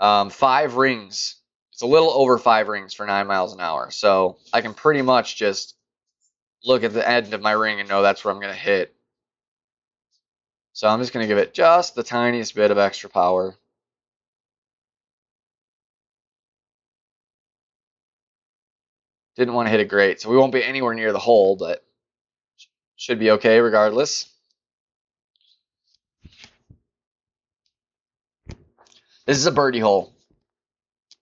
5 rings. It's a little over 5 rings for 9 miles an hour. So I can pretty much just look at the end of my ring and know that's where I'm going to hit. So I'm just going to give it just the tiniest bit of extra power. Didn't want to hit it great, so we won't be anywhere near the hole, but should be okay regardless. This is a birdie hole.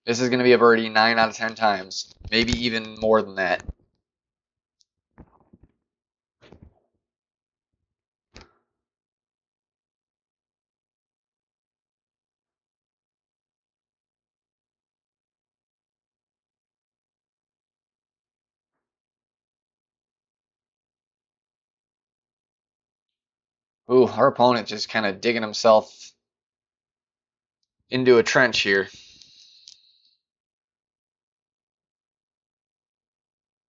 This is going to be a birdie 9 out of 10 times, maybe even more than that. Ooh, our opponent just kind of digging himself into a trench here.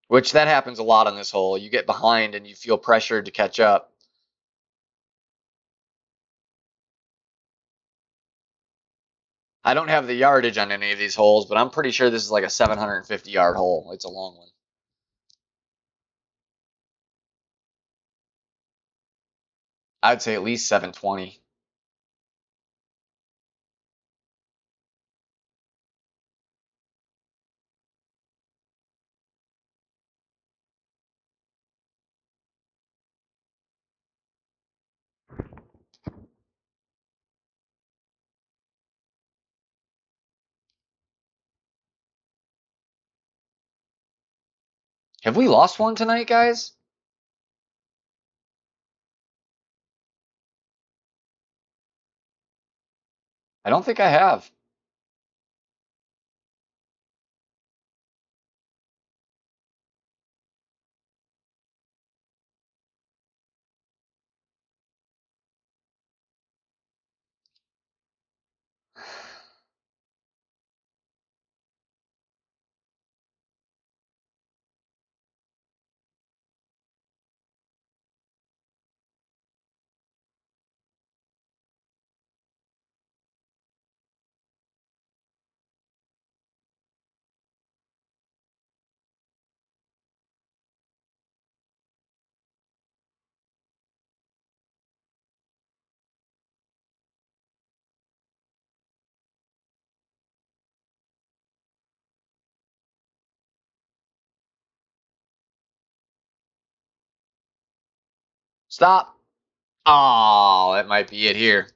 Which that happens a lot on this hole. You get behind and you feel pressured to catch up. I don't have the yardage on any of these holes, but I'm pretty sure this is like a 750-yard hole. It's a long one. I'd say at least 720. Have we lost one tonight, guys? I don't think I have. Stop. Oh, that might be it here.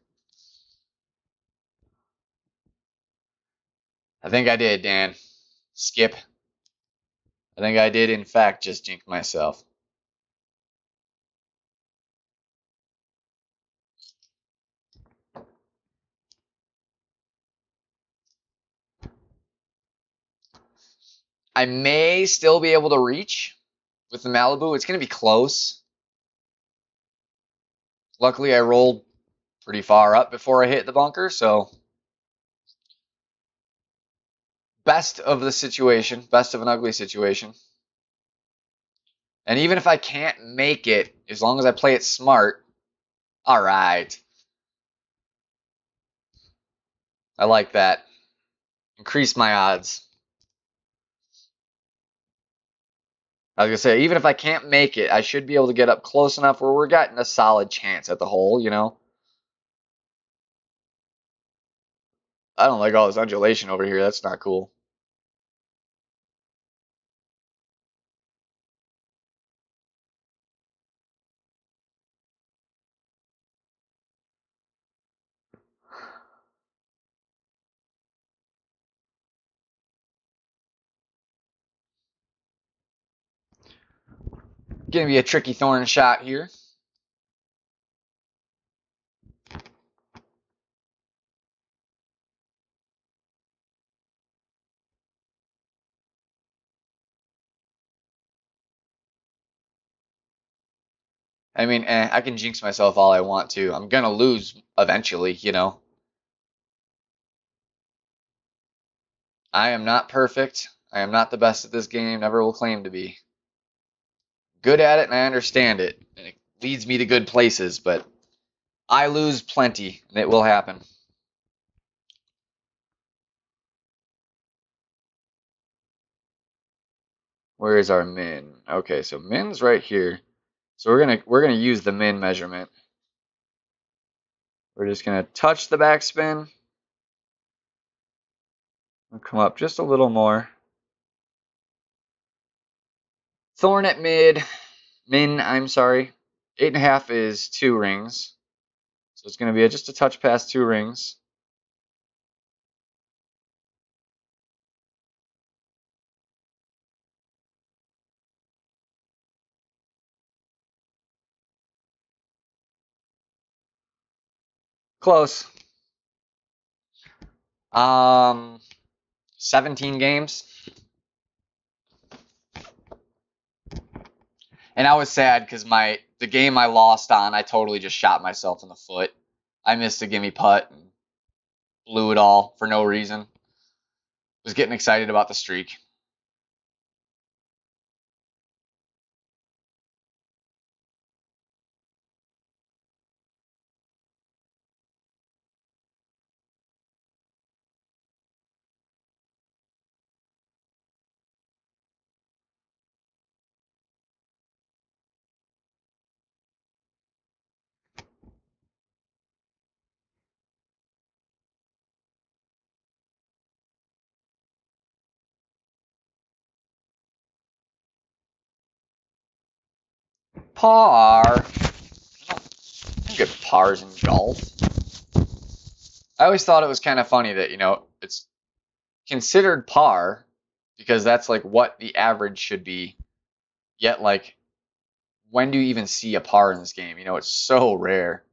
I think I did, Dan. Skip. I think I did, in fact, just jinx myself. I may still be able to reach with the Malibu. It's going to be close. Luckily, I rolled pretty far up before I hit the bunker, so best of the situation, best of an ugly situation. And even if I can't make it, as long as I play it smart, all right. I like that. Increase my odds. I was going to say, even if I can't make it, I should be able to get up close enough where we're getting a solid chance at the hole, you know? I don't like all this undulation over here. That's not cool. Gonna be a tricky thorn shot here. I mean, I can jinx myself all I want to. I'm gonna lose eventually, you know? I am not perfect. I am not the best at this game, never will claim to be. Good at it, and I understand it, and it leads me to good places, but I lose plenty, and it will happen. Where is our min? Okay, so min's right here. So we're gonna use the min measurement. We're just gonna touch the backspin. We'll come up just a little more. Thorn at min, I'm sorry. 8.5 is 2 rings. So it's gonna be just a touch past 2 rings. Close. 17 games. And I was sad because the game I lost on, I totally just shot myself in the foot. I missed a gimme putt and blew it all for no reason. Was getting excited about the streak. Par. I don't get pars in golf. I always thought it was kind of funny that, it's considered par because that's like what the average should be. Yet, like, when do you even see a par in this game? It's so rare.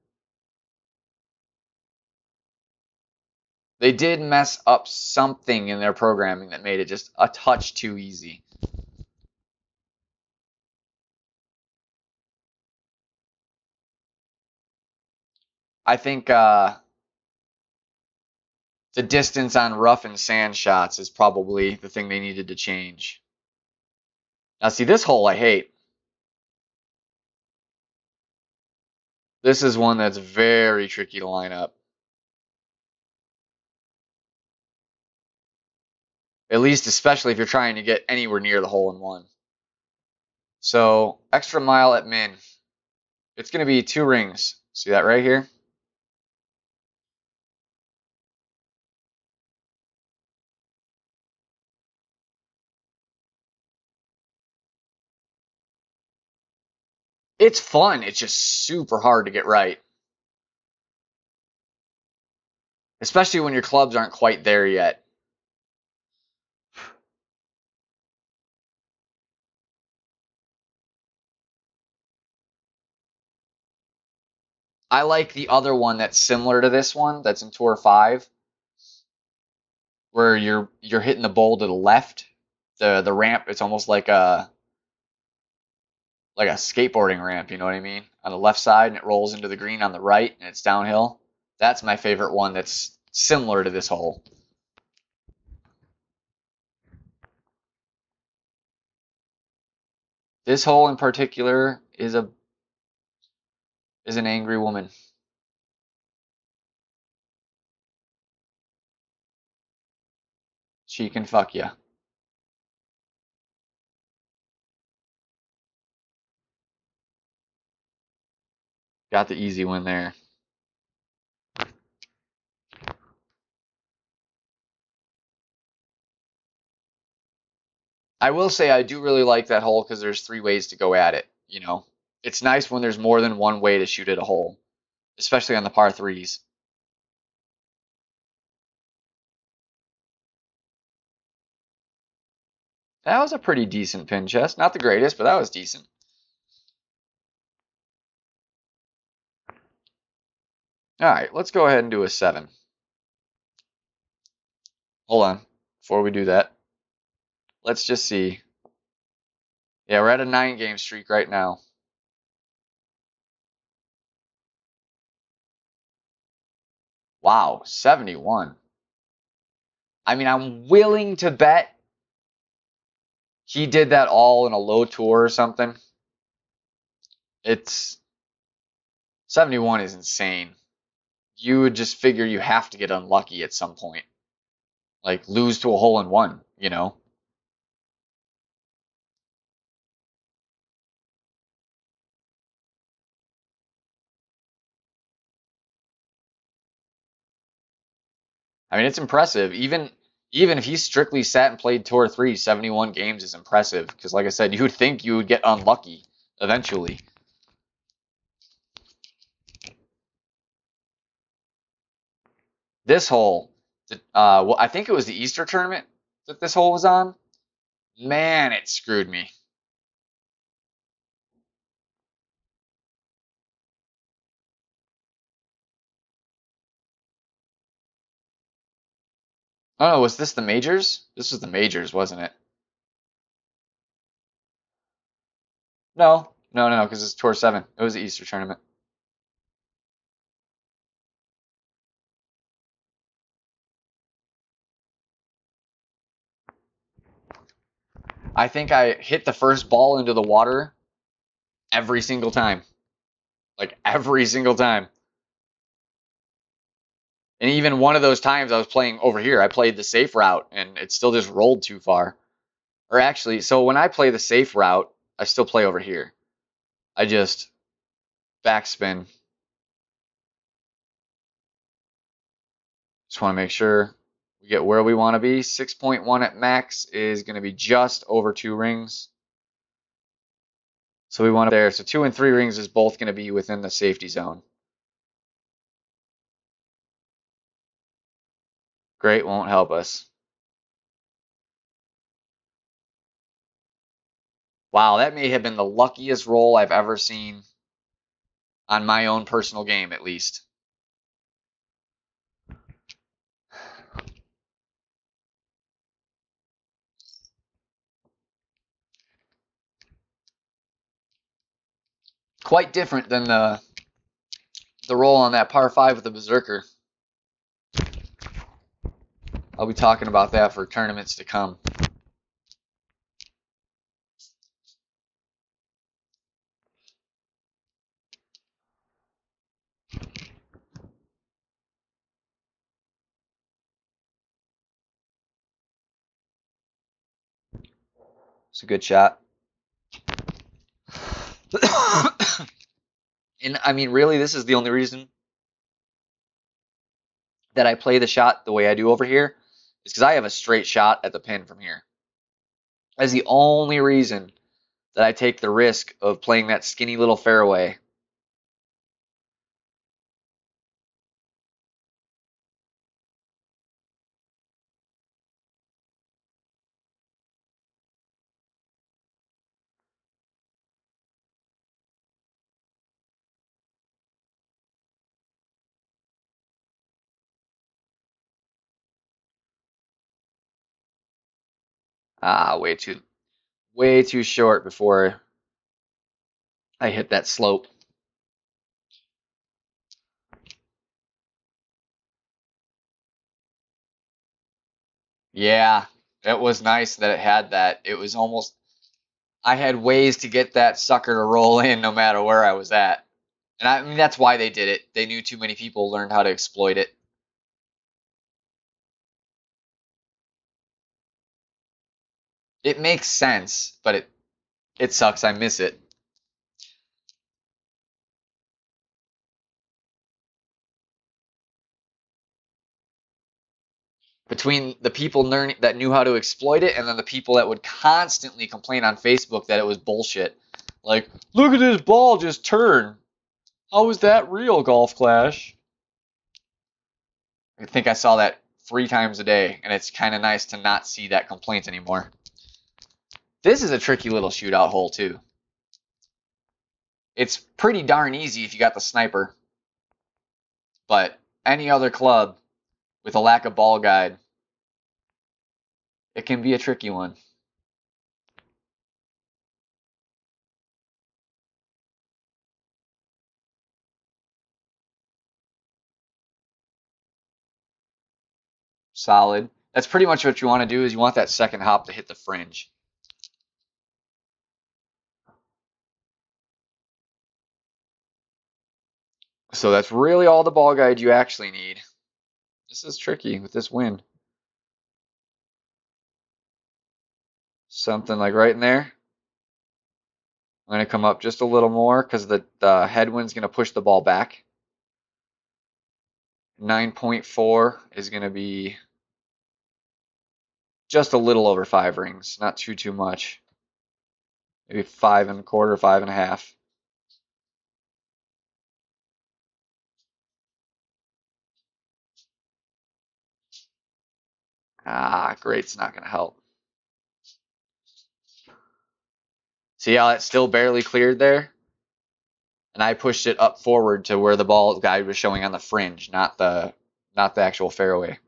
They did mess up something in their programming that made it just a touch too easy. I think the distance on rough and sand shots is probably the thing they needed to change. Now, see, this hole I hate. This is one that's very tricky to line up. At least, especially if you're trying to get anywhere near the hole in one. So, extra mile at min. It's going to be 2 rings. See that right here? It's fun. It's just super hard to get right. Especially when your clubs aren't quite there yet. I like the other one that's similar to this one that's in Tour 5 where you're hitting the bowl to the left. The ramp, it's almost like like a skateboarding ramp, you know what I mean? On the left side and it rolls into the green on the right and it's downhill. That's my favorite one that's similar to this hole. This hole in particular is an angry woman. She can fuck you. Got the easy one there. I will say I do really like that hole because there's 3 ways to go at it, you know. It's nice when there's more than one way to shoot at a hole, especially on the par threes. That was a pretty decent pin chest. Not the greatest, but that was decent. All right, let's go ahead and do a 7. Hold on. Before we do that, let's just see. Yeah, we're at a 9-game streak right now. Wow, 71. I mean, I'm willing to bet he did that all in a low tour or something. It's 71 is insane. You would just figure you have to get unlucky at some point. Like lose to a hole in one, you know? I mean, it's impressive. Even if he strictly sat and played Tour 3, 71 games is impressive. Because like I said, you would think you would get unlucky eventually. This hole, well, I think it was the Easter tournament that this hole was on. Man, it screwed me. Oh, was this the majors? This was the majors, wasn't it? No, no, no, because it's Tour 7. It was the Easter tournament. I think I hit the first ball into the water every single time. Like every single time. And even one of those times I was playing over here, I played the safe route and it still just rolled too far. Or actually, so when I play the safe route, I still play over here. I just backspin. Just want to make sure we get where we want to be. 6.1 at max is going to be just over 2 rings. So we want to there. So 2 and 3 rings is both going to be within the safety zone. Great, won't help us. Wow, that may have been the luckiest roll I've ever seen on my own personal game, at least. Quite different than the roll on that par 5 with the Berserker. I'll be talking about that for tournaments to come. It's a good shot. And I mean, really, this is the only reason that I play the shot the way I do over here is because I have a straight shot at the pin from here. That's the only reason that I take the risk of playing that skinny little fairway. Ah, way too short before I hit that slope. Yeah, it was nice that it had that. It was almost, I had ways to get that sucker to roll in no matter where I was at. And I mean, that's why they did it. They knew too many people learned how to exploit it. It makes sense, but it sucks. I miss it. Between the people that knew how to exploit it and then the people that would constantly complain on Facebook that it was bullshit. Like, look at this ball just turn. How is that real, Golf Clash? I think I saw that 3 times a day, and it's kind of nice to not see that complaint anymore. This is a tricky little shootout hole, too. It's pretty darn easy if you got the sniper, but any other club with a lack of ball guide, it can be a tricky one. Solid. That's pretty much what you want to do is you want that second hop to hit the fringe. So that's really all the ball guide you actually need. This is tricky with this wind. Something like right in there. I'm going to come up just a little more because the headwind's going to push the ball back. 9.4 is going to be just a little over 5 rings, not too much. Maybe 5 1/4, 5 1/2. Ah, great's not going to help. See how it still barely cleared there? And I pushed it up forward to where the ball guide was showing on the fringe, not the actual fairway.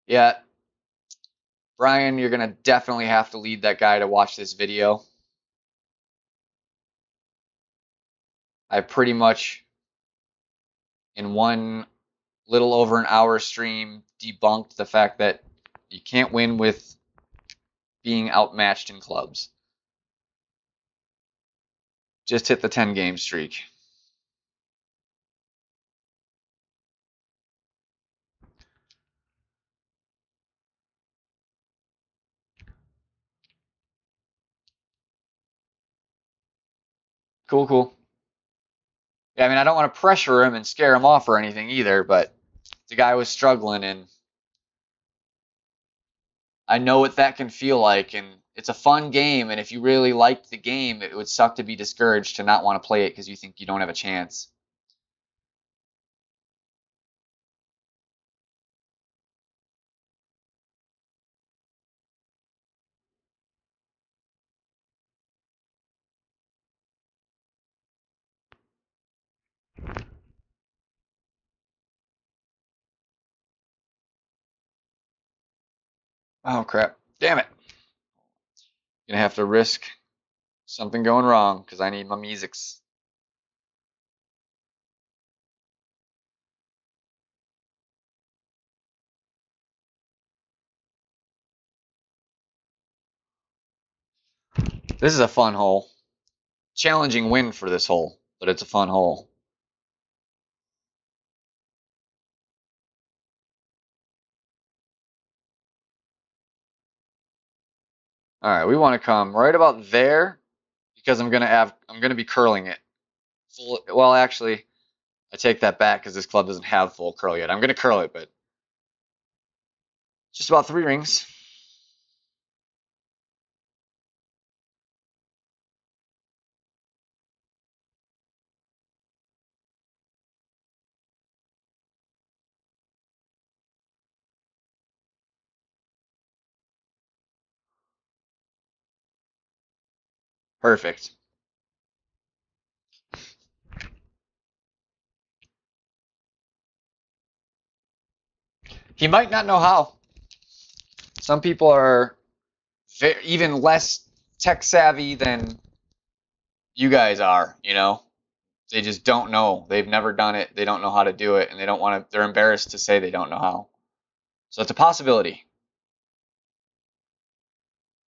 Yeah, Brian, you're gonna definitely have to lead that guy to watch this video. I pretty much, in one little over an hour stream, debunked the fact that you can't win with being outmatched in clubs. Just hit the 10-game streak. Cool, cool. Yeah, I mean, I don't want to pressure him and scare him off or anything either, but the guy was struggling, and I know what that can feel like, and it's a fun game, and if you really liked the game, it would suck to be discouraged to not want to play it because you think you don't have a chance. Oh, crap. Damn it. Gonna have to risk something going wrong because I need my musics. This is a fun hole. Challenging win for this hole, but it's a fun hole. All right, we want to come right about there because I'm gonna be curling it. Well, actually, I take that back because this club doesn't have full curl yet. I'm gonna curl it, but just about 3 rings. Perfect. He might not know how. Some people are even less tech savvy than you guys are, you know? They just don't know. They've never done it. They don't know how to do it, and they don't want to, they're embarrassed to say they don't know how. So it's a possibility.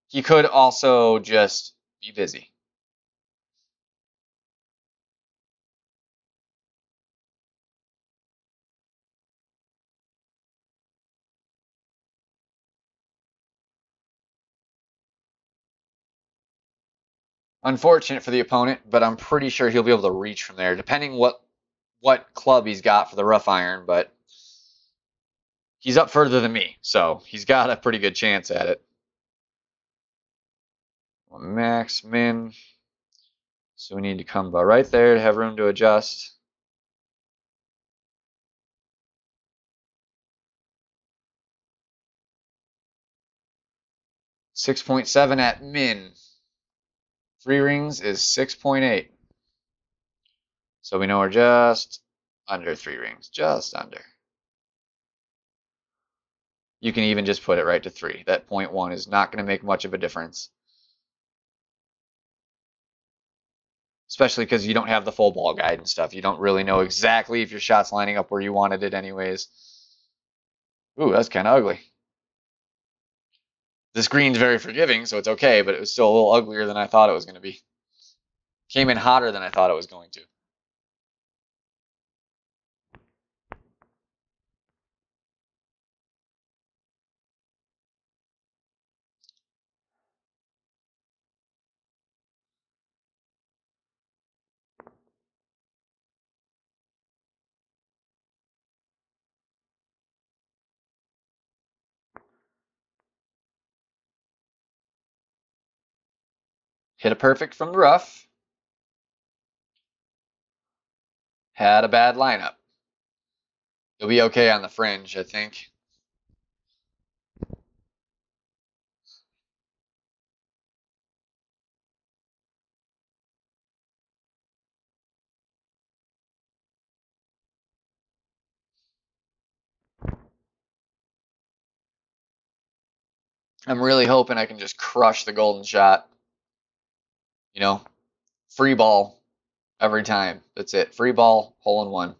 He could also just be busy. Unfortunate for the opponent, but I'm pretty sure he'll be able to reach from there, depending what club he's got for the rough iron, but he's up further than me, so he's got a pretty good chance at it. Max, min. So we need to come about right there to have room to adjust. .7 at min. 3 rings is 6.8. So we know we're just under 3 rings, just under. You can even just put it right to 3. That 0.1 is not going to make much of a difference. Especially because you don't have the full ball guide and stuff. You don't really know exactly if your shot's lining up where you wanted it anyways. Ooh, that's kind of ugly. This green's very forgiving, so it's okay, but it was still a little uglier than I thought it was going to be. Came in hotter than I thought it was going to. Hit a perfect from the rough. Had a bad lineup. You'll be okay on the fringe, I think. I'm really hoping I can just crush the golden shot. You know, free ball every time. That's it. Free ball, hole in one.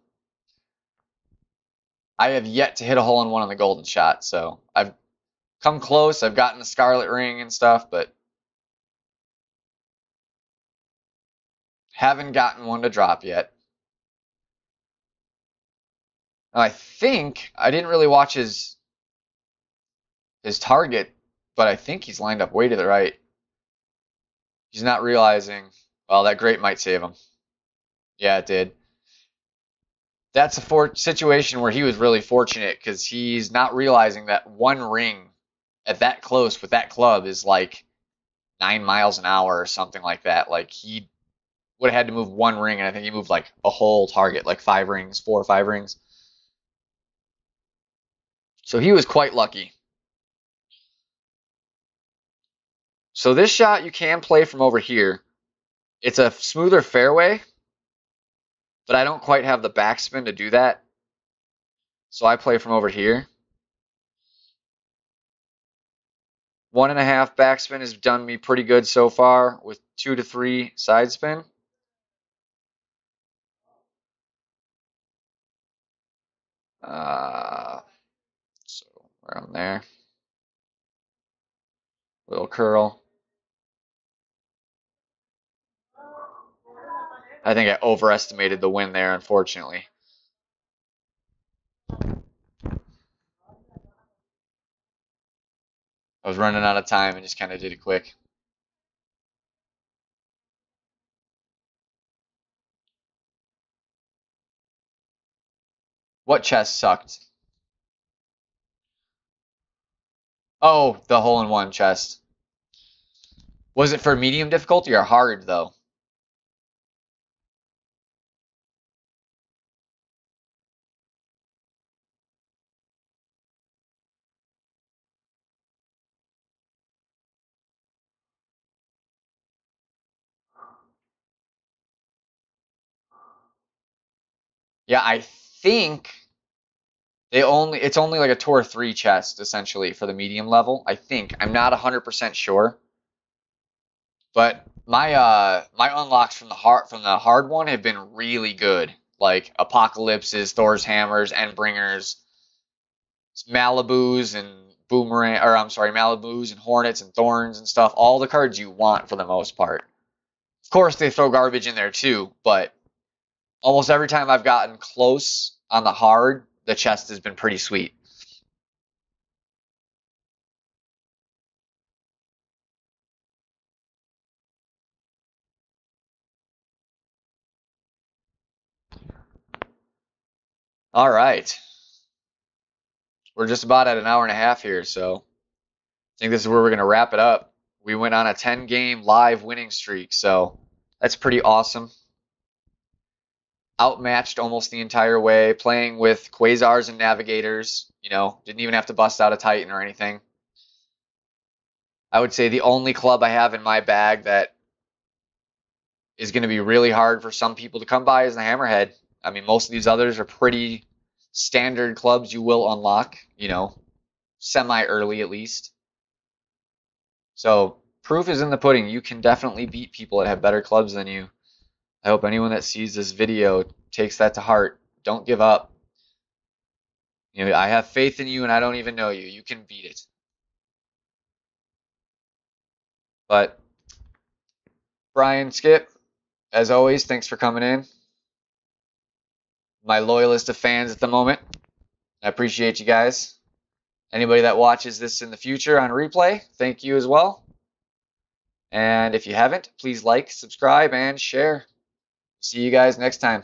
I have yet to hit a hole in one on the golden shot, so I've come close. I've gotten the scarlet ring and stuff, but haven't gotten one to drop yet. I think I didn't really watch his target, but I think he's lined up way to the right. He's not realizing, well, that grate might save him. Yeah, it did. That's a situation where he was really fortunate because he's not realizing that one ring at that close with that club is like 9 miles an hour or something like that. Like he would have had to move one ring, and I think he moved like a whole target, like 5 rings, 4 or 5 rings. So he was quite lucky. So this shot you can play from over here. It's a smoother fairway, but I don't quite have the backspin to do that. So I play from over here. 1.5 backspin has done me pretty good so far with 2 to 3 side spin. So around there. Little curl. I think I overestimated the wind there, unfortunately. I was running out of time and just kind of did it quick. What chest sucked? Oh, the hole-in-one chest. Was it for medium difficulty or hard, though? Yeah, I think It's only like a 2 or 3 chest essentially for the medium level, I think. I'm not 100% sure. But my unlocks from the hard one have been really good. Like Apocalypses, Thor's Hammers, Endbringers, Malibus and Boomerang, or I'm sorry, Malibus and Hornets and Thorns and stuff. All the cards you want for the most part. Of course, they throw garbage in there too, but almost every time I've gotten close on the hard, the chest has been pretty sweet. All right. We're just about at an hour and a half here, so I think this is where we're going to wrap it up. We went on a 10-game live winning streak, so that's pretty awesome. Outmatched almost the entire way, playing with Quasars and Navigators. You know, didn't even have to bust out a Titan or anything. I would say the only club I have in my bag that is going to be really hard for some people to come by is the Hammerhead. I mean, most of these others are pretty standard clubs you will unlock, you know, semi-early at least. So proof is in the pudding. You can definitely beat people that have better clubs than you. I hope anyone that sees this video takes that to heart. Don't give up. You know, I have faith in you and I don't even know you. You can beat it. But Brian, Skip, as always, thanks for coming in. My loyalist of fans at the moment. I appreciate you guys. Anybody that watches this in the future on replay, thank you as well. And if you haven't, please like, subscribe, and share. See you guys next time.